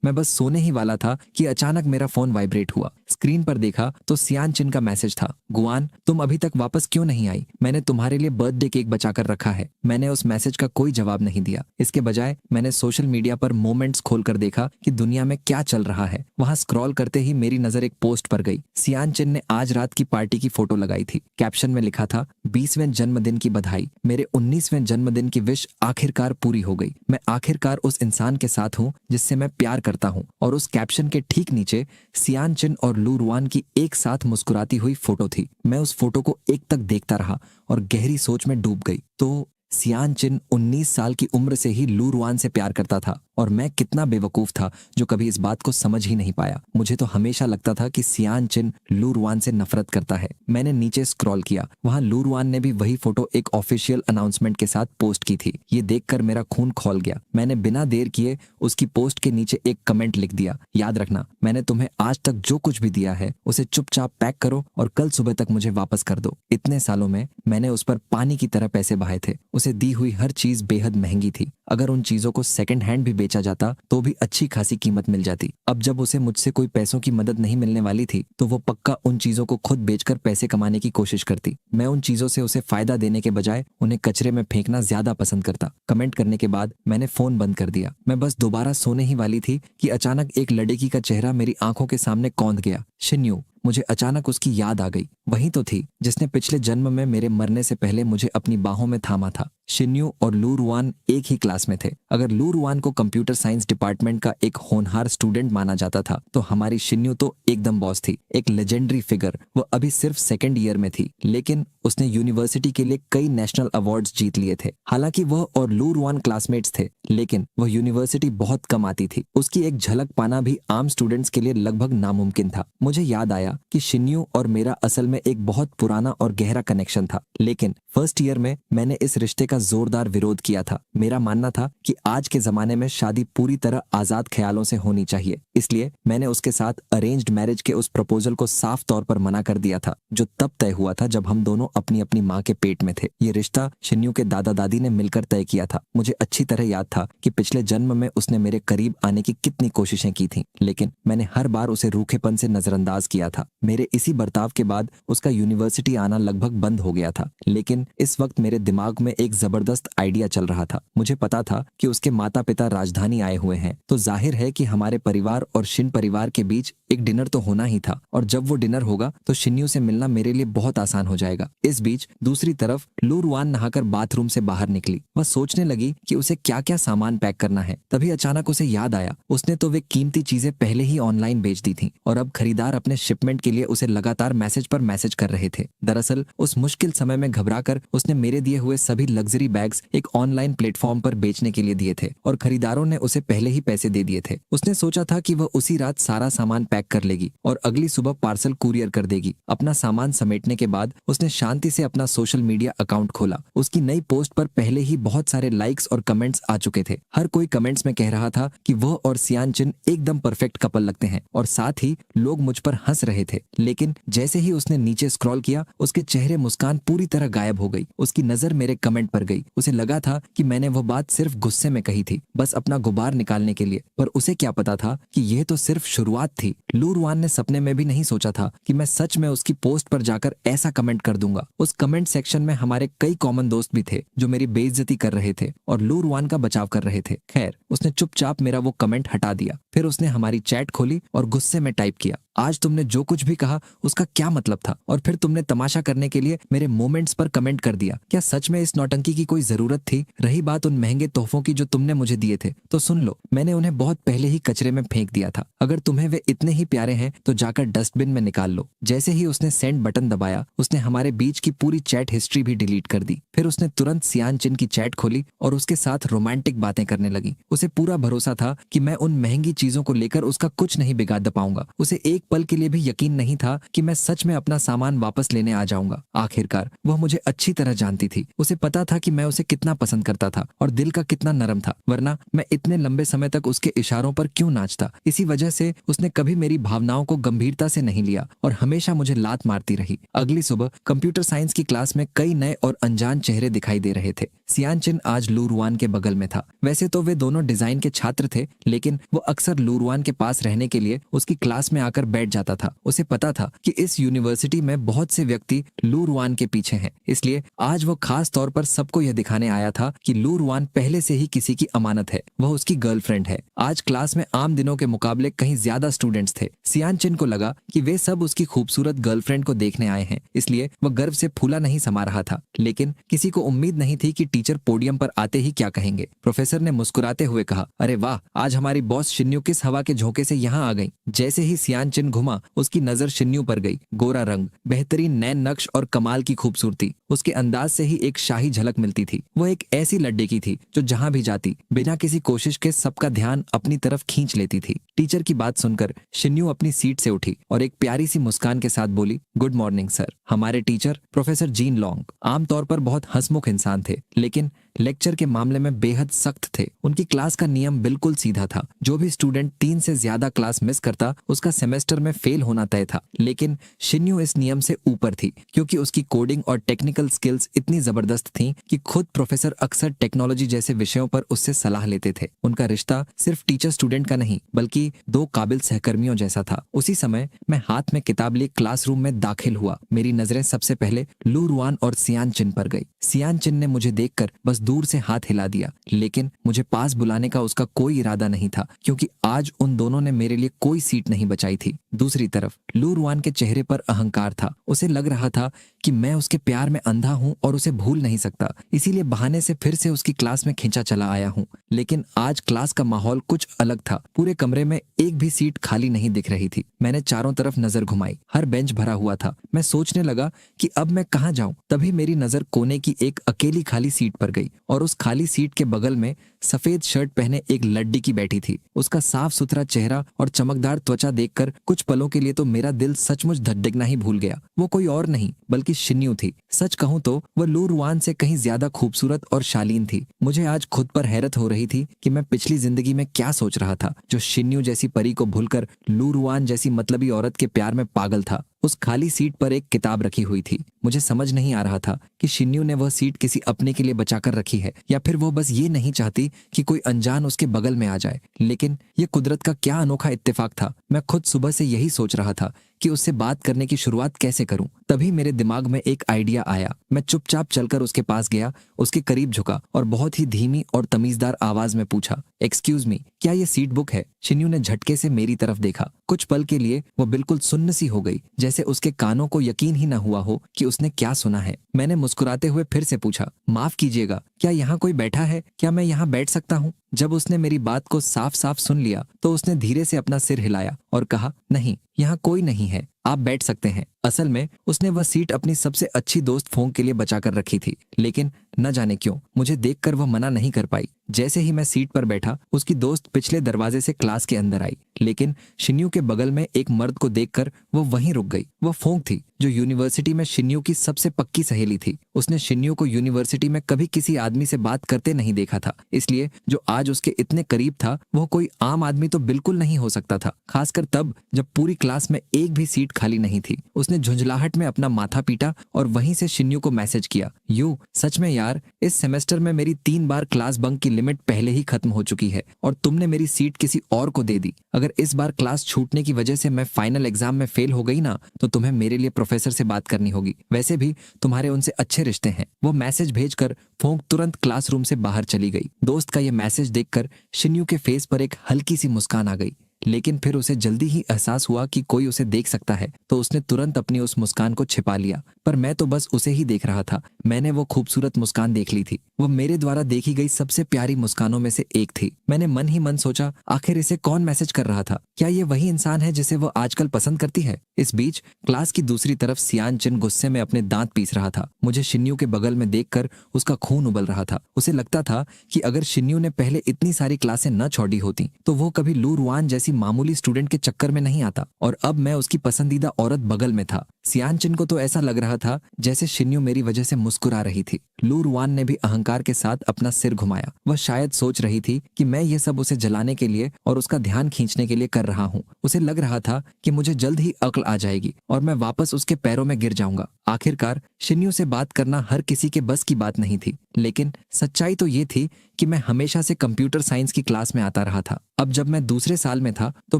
Speaker 1: मैं बस सोने ही वाला था कि अचानक मेरा फोन वाइब्रेट हुआ। स्क्रीन पर देखा तो सियान चिन का मैसेज था, गुआन तुम अभी तक वापस क्यों नहीं आई? मैंने तुम्हारे लिए बर्थडे केक बचा कर रखा है। मैंने उस मैसेज का कोई जवाब नहीं दिया। इसके बजाय मैंने सोशल मीडिया पर मोमेंट्स खोलकर देखा कि दुनिया में क्या चल रहा है। वहां स्क्रॉल करते ही मेरी नजर एक पोस्ट पर गई। सियान चिन ने आज रात की पार्टी की फोटो लगाई थी। कैप्शन में लिखा था, 20वें जन्मदिन की बधाई। मेरे 19वें जन्मदिन की विश आखिरकार पूरी हो गई। मैं आखिरकार उस इंसान के साथ हूँ जिससे मैं प्यार करता हूँ। और उस कैप्शन के ठीक नीचे सियान चिन और लू रुआन की एक साथ मुस्कुराती हुई फोटो थी। मैं उस फोटो को एक तक देखता रहा और गहरी सोच में डूब गई। तो सियान चिन 19 साल की उम्र से ही लू रुआन से प्यार करता था और मैं कितना बेवकूफ था जो कभी इस बात को समझ ही नहीं पाया। मुझे तो हमेशा लगता था कि सियान चिन लू रुआन से नफरत करता है। मैंने नीचे स्क्रॉल किया, वहां लू रुआन ने भी वही फोटो एक ऑफिशियल अनाउंसमेंट के साथ पोस्ट की थी। ये देखकर मेरा खून खौल गया। मैंने बिना देर किए उसकी पोस्ट के नीचे एक कमेंट लिख दिया, याद रखना मैंने तुम्हें आज तक जो कुछ भी दिया है उसे चुपचाप पैक करो और कल सुबह तक मुझे वापस कर दो। इतने सालों में मैंने उस पर पानी की तरह पैसे बहाए थे। उसे दी हुई हर चीज बेहद महंगी थी। अगर उन चीजों को सेकंड हैंड भी बेचा जाता तो भी अच्छी खासी कीमत मिल जाती। अब जब उसे मुझसे कोई पैसों की मदद नहीं मिलने वाली थी तो वो पक्का उन चीजों को खुद बेचकर पैसे कमाने की कोशिश करती। मैं उन चीजों से उसे फायदा देने के बजाय उन्हें कचरे में फेंकना ज्यादा पसंद करता। कमेंट करने के बाद मैंने फोन बंद कर दिया। मैं बस दोबारा सोने ही वाली थी कि अचानक एक लड़की का चेहरा मेरी आंखों के सामने कौंध गया, शिन्यू। मुझे अचानक उसकी याद आ गई। वही तो थी जिसने पिछले जन्म में मेरे मरने से पहले मुझे अपनी बाहों में थामा था। शिन्यू और लू रुआन एक ही क्लास में थे। अगर लू रुआन को कंप्यूटर साइंस डिपार्टमेंट का एक होनहार स्टूडेंट माना जाता था तो हमारी शिन्यू तो एकदम बॉस थी, एक लेजेंडरी फिगर। वो अभी सिर्फ 2nd ईयर में थी, लेकिन उसने यूनिवर्सिटी के लिए कई नेशनल अवार्ड्स जीत लिए थे। हालांकि वह और लू रुआन क्लासमेट्स थे, लेकिन वह यूनिवर्सिटी बहुत कम आती थी। उसकी एक झलक पाना भी आम स्टूडेंट्स के लिए लगभग नामुमकिन था। मुझे याद आया कि शिन्यू और मेरा असल में एक बहुत पुराना और गहरा कनेक्शन था, लेकिन 1st ईयर में मैंने इस रिश्ते का जोरदार विरोध किया था। मेरा मानना था कि आज के जमाने में शादी पूरी तरह आजाद ख्यालों से होनी चाहिए। इसलिए मैंने उसके साथ अरेंज्ड मैरिज के उस प्रपोजल को साफ तौर पर मना कर दिया था, जो तब तय हुआ था जब हम दोनों अपनी अपनी माँ के पेट में थे। ये रिश्ता शिन्यू के दादा दादी ने मिलकर तय किया था। मुझे अच्छी तरह याद था कि पिछले जन्म में उसने मेरे करीब आने की कितनी कोशिशें की थी, लेकिन मैंने हर बार उसे रूखेपन से नजरअंदाज किया था। मेरे इसी बर्ताव के बाद उसका यूनिवर्सिटी आना लगभग बंद हो गया था। लेकिन इस वक्त मेरे दिमाग में एक जबरदस्त आइडिया चल रहा था। मुझे पता था कि उसके माता पिता राजधानी आए हुए हैं, तो जाहिर है कि हमारे परिवार और शिन परिवार के बीच एक डिनर तो होना ही था। और जब वो डिनर होगा तो शिन्यू से मिलना मेरे लिए बहुत आसान हो जाएगा। इस बीच दूसरी तरफ लू रुआन नहाकर बाथरूम से बाहर निकली। वह सोचने लगी कि उसे क्या क्या सामान पैक करना है। तभी अचानक उसे याद आया, उसने तो वे कीमती चीजें पहले ही ऑनलाइन बेच दी थी और अब खरीदार अपने शिपमेंट के लिए उसे लगातार मैसेज पर मैसेज कर रहे थे। दरअसल उस मुश्किल समय में घबराकर जाकर उसने मेरे दिए हुए सभी लग्जरी बैग्स एक ऑनलाइन प्लेटफॉर्म पर बेचने के लिए दिए थे और खरीदारों ने उसे पहले ही पैसे दे दिए थे। उसने सोचा था कि वह उसी रात सारा सामान पैक कर लेगी और अगली सुबह पार्सल कुरियर कर देगी। अपना सामान समेटने के बाद उसने शांति से अपना सोशल मीडिया अकाउंट खोला। उसकी नई पोस्ट पर पहले ही बहुत सारे लाइक्स और कमेंट्स आ चुके थे। हर कोई कमेंट्स में कह रहा था कि वह और सियान चिन एकदम परफेक्ट कपल लगते हैं और साथ ही लोग मुझ पर हंस रहे थे। लेकिन जैसे ही उसने नीचे स्क्रॉल किया, उसके चेहरे मुस्कान पूरी तरह गायब हो गई। उसकी नजर मेरे कमेंट पर गई। उसे लगा था कि मैंने वह बात सिर्फ गुस्से में कही थी, बस अपना गुबार निकालने के लिए, पर उसे क्या पता था कि यह तो सिर्फ शुरुआत थी। लू रुआन ने सपने में भी नहीं सोचा था कि मैं सच में उसकी पोस्ट पर जाकर ऐसा कमेंट कर दूंगा। उस कमेंट सेक्शन में हमारे कई कॉमन दोस्त भी थे जो मेरी बेइज्जती कर रहे थे और लू रुआन का बचाव कर रहे थे। खैर, उसने चुपचाप मेरा वो कमेंट हटा दिया। फिर उसने हमारी चैट खोली और गुस्से में टाइप किया, आज तुमने जो कुछ भी कहा उसका क्या मतलब था? और फिर तुमने तमाशा करने के लिए मेरे मोमेंट्स पर कमेंट कर दिया। क्या सच में इस नौटंकी की कोई जरूरत थी? रही बात उन महंगे तोहफों की जो तुमने मुझे दिए थे, तो सुन लो, मैंने उन्हें बहुत पहले ही कचरे में फेंक दिया था। अगर तुम्हें वे इतने ही प्यारे हैं तो जाकर डस्टबिन में निकाल लो। जैसे ही उसने सेंड बटन दबाया, उसने हमारे बीच की पूरी चैट हिस्ट्री भी डिलीट कर दी। फिर उसने तुरंत सियान चिन की चैट खोली और उसके साथ रोमांटिक बातें करने लगी। उसे पूरा भरोसा था कि मैं उन महंगी चीजों को लेकर उसका कुछ नहीं बिगाड़ पाऊंगा। उसे एक पल के लिए भी यकीन नहीं था कि मैं सच में अपना सामान वापस लेने आ जाऊंगा। आखिरकार वह मुझे अच्छी तरह जानती थी। उसे पता था कि मैं उसे कितना पसंद करता था और दिल का कितना नरम था, वरना मैं इतने लंबे समय तक उसके इशारों पर क्यों नाचता। इसी वजह से उसने कभी मेरी भावनाओं को गंभीरता से नहीं लिया और हमेशा मुझे लात मारती रही। अगली सुबह कंप्यूटर साइंस की क्लास में कई नए और अनजान चेहरे दिखाई दे रहे थे। सियान चिन आज लू रुआन के बगल में था। वैसे तो वे दोनों डिजाइन के छात्र थे, लेकिन वो अक्सर लू रुआन के पास रहने के लिए उसकी क्लास में आकर बैठ जाता था। उसे पता था कि इस यूनिवर्सिटी में बहुत से व्यक्ति लू रुआन के पीछे हैं, इसलिए आज वो खास तौर पर सबको यह दिखाने आया था कि लू रुआन पहले से ही किसी की अमानत है, वह उसकी गर्लफ्रेंड है। आज क्लास में आम दिनों के मुकाबले कहीं ज्यादा स्टूडेंट्स थे। सियान चिन को लगा कि वे सब उसकी खूबसूरत गर्लफ्रेंड को देखने आए हैं, इसलिए वह गर्व से फूला नहीं समा रहा था। लेकिन किसी को उम्मीद नहीं थी कि टीचर पोडियम पर आते ही क्या कहेंगे। प्रोफेसर ने मुस्कुराते हुए कहा, अरे वाह, आज हमारी बॉस शिन्यू किस हवा के झोंके से यहाँ आ गई। जैसे ही सियान चिन घुमा, उसकी नजर शिन्यू पर गई। गोरा रंग, बेहतरीन नैन नक्श और कमाल की खूबसूरती, उसके अंदाज से ही एक शाही झलक मिलती थी। वह एक ऐसी लड़की थी जो जहां भी जाती बिना किसी कोशिश के सबका ध्यान अपनी तरफ खींच लेती थी। टीचर की बात सुनकर शिन्यू अपनी सीट से उठी और एक प्यारी सी मुस्कान के साथ बोली, गुड मॉर्निंग सर। हमारे टीचर प्रोफेसर जीन लॉन्ग आमतौर पर बहुत हंसमुख इंसान थे, लेकिन लेक्चर के मामले में बेहद सख्त थे। उनकी क्लास का नियम बिल्कुल सीधा था। जो भी स्टूडेंट 3 से ज्यादा क्लास मिस करता, उसका सेमेस्टर में फेल होना तय था। लेकिन शिन्यू इस नियम से ऊपर थी, क्योंकि उसकी कोडिंग और टेक्निकल स्किल्स इतनी जबरदस्त थीं कि खुद प्रोफेसर अक्सर टेक्नोलॉजी जैसे विषयों पर उससे सलाह लेते थे। उनका रिश्ता सिर्फ टीचर स्टूडेंट का नहीं, बल्कि 2 काबिल सहकर्मियों जैसा था। उसी समय मैं हाथ में किताब लिए क्लासरूम में दाखिल हुआ। मेरी नजरें सबसे पहले लू रुआन और सियान चिन पर गई। सियान चिन ने मुझे देखकर बस दूर से हाथ हिला दिया, लेकिन मुझे पास बुलाने का उसका कोई इरादा नहीं था, क्योंकि आज उन दोनों ने मेरे लिए कोई सीट नहीं बचाई थी। दूसरी तरफ लू रुआन के चेहरे पर अहंकार था। उसे लग रहा था कि मैं उसके प्यार में अंधा हूं और उसे भूल नहीं सकता, इसीलिए बहाने से फिर से उसकी क्लास में खींचा चला आया हूं। लेकिन आज क्लास का माहौल कुछ अलग था। पूरे कमरे में एक भी सीट खाली नहीं दिख रही थी। मैंने चारों तरफ नजर घुमाई, हर बेंच भरा हुआ था। मैं सोचने लगा कि अब मैं कहाँ जाऊं। तभी मेरी नजर कोने की एक अकेली खाली सीट पर गई और उस खाली सीट के बगल में सफेद शर्ट पहने एक लड़की की बैठी थी। उसका साफ सुथरा चेहरा और चमकदार त्वचा देखकर कुछ पलों के लिए तो मेरा दिल सचमुच धड़कना ही भूल गया। वो कोई और नहीं बल्कि शिन्यू थी। सच कहूं तो वह लू रुआन से कहीं ज्यादा खूबसूरत और शालीन थी। मुझे आज खुद पर हैरत हो रही थी कि मैं पिछली जिंदगी में क्या सोच रहा था, जो शिन्यू जैसी परी को भूलकर लू रुआन जैसी मतलबी औरत के प्यार में पागल था। उस खाली सीट पर एक किताब रखी हुई थी। मुझे समझ नहीं आ रहा था कि शिन्यू ने वह सीट किसी अपने के लिए बचाकर रखी है, या फिर वो बस ये नहीं चाहती कि कोई अनजान उसके बगल में आ जाए। लेकिन ये कुदरत का क्या अनोखा इत्तेफाक था। मैं खुद सुबह से यही सोच रहा था कि उससे बात करने की शुरुआत कैसे करूं। तभी मेरे दिमाग में एक आइडिया आया। मैं चुपचाप चलकर उसके पास गया, उसके करीब झुका और बहुत ही धीमी और तमीजदार आवाज में पूछा, एक्सक्यूज मी, क्या ये सीट बुक है? शिन्यू ने झटके से मेरी तरफ देखा। कुछ पल के लिए वो बिल्कुल सुन्न सी हो गई, जैसे उसके कानों को यकीन ही न हुआ हो कि उसने क्या सुना है। मैंने मुस्कुराते हुए फिर से पूछा, माफ कीजिएगा, क्या यहाँ कोई बैठा है? क्या मैं यहाँ बैठ सकता हूँ? जब उसने मेरी बात को साफ साफ सुन लिया तो उसने धीरे से अपना सिर हिलाया और कहा, नहीं, यहाँ कोई नहीं है। आप बैठ सकते हैं। असल में उसने वह सीट अपनी सबसे अच्छी दोस्त फोंग के लिए बचा कर रखी थी, लेकिन न जाने क्यों मुझे देखकर वह मना नहीं कर पाई। जैसे ही मैं सीट पर बैठा, उसकी दोस्त पिछले दरवाजे से क्लास के अंदर आई, लेकिन शिन्यू के बगल में एक मर्द को देखकर वो वहीं रुक गई। वह फोंग थी, जो यूनिवर्सिटी में शिन्यू की सबसे पक्की सहेली थी। उसने शिन्यू को यूनिवर्सिटी में कभी किसी आदमी से बात करते नहीं देखा था, इसलिए जो आज उसके इतने करीब था वह कोई आम आदमी तो बिल्कुल नहीं हो सकता था, खासकर तब जब पूरी क्लास में एक भी सीट खाली नहीं थी। उसने झुंझलाहट में अपना माथा पीटा और वहीं से शिन्यू को मैसेज किया, यू सच में यार, इस सेमेस्टर में मेरी 3 बार क्लास बंक की लिमिट पहले ही खत्म हो चुकी है और तुमने मेरी सीट किसी और को दे दी। अगर इस बार क्लास छूटने की वजह से मैं फाइनल एग्जाम में फेल हो गई ना, तो तुम्हें मेरे लिए प्रोफेसर से बात करनी होगी। वैसे भी तुम्हारे उनसे अच्छे रिश्ते हैं। वो मैसेज भेजकर फोंग तुरंत क्लासरूम से बाहर चली गई। दोस्त का यह मैसेज देखकर शिन्यू के फेस पर एक हल्की सी मुस्कान आ गई, लेकिन फिर उसे जल्दी ही एहसास हुआ कि कोई उसे देख सकता है, तो उसने तुरंत अपनी उस मुस्कान को छिपा लिया। पर मैं तो बस उसे ही देख रहा था। मैंने वो खूबसूरत मुस्कान देख ली थी। वो मेरे द्वारा देखी गई सबसे प्यारी मुस्कानों में से एक थी। मैंने मन ही मन सोचा, आखिर इसे कौन मैसेज कर रहा था? क्या ये वही इंसान है जिसे वो आजकल पसंद करती है? इस बीच क्लास की दूसरी तरफ सियान चिन गुस्से में अपने दांत पीस रहा था। मुझे शिन्यू के बगल में देखकर उसका खून उबल रहा था। उसे लगता था कि अगर शिन्यू ने पहले इतनी सारी क्लासें न छोड़ी होती तो वो कभी लू रुआन जैसी मामूली स्टूडेंट के चक्कर में नहीं आता, और अब मैं उसकी पसंदीदा औरत बगल में था। सियान चिन को तो ऐसा लग रहा था जैसे शिन्यू मेरी वजह से मुस्कुरा रही थी। लू रुआन ने भी अहंकार के साथ अपना सिर घुमाया। वह शायद सोच रही थी कि मैं ये सब उसे जलाने के लिए और उसका ध्यान खींचने के लिए कर रहा हूँ। उसे लग रहा था कि मुझे जल्द ही अक्ल आ जाएगी और मैं वापस उसके पैरों में गिर जाऊंगा। आखिरकार शिन्यू से बात करना हर किसी के बस की बात नहीं थी, लेकिन सच्चाई तो ये थी कि मैं हमेशा से कंप्यूटर साइंस की क्लास में आता रहा था। अब जब मैं दूसरे साल में था तो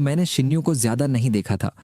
Speaker 1: मैंने शिन्यू को ज्यादा नहीं देखा था।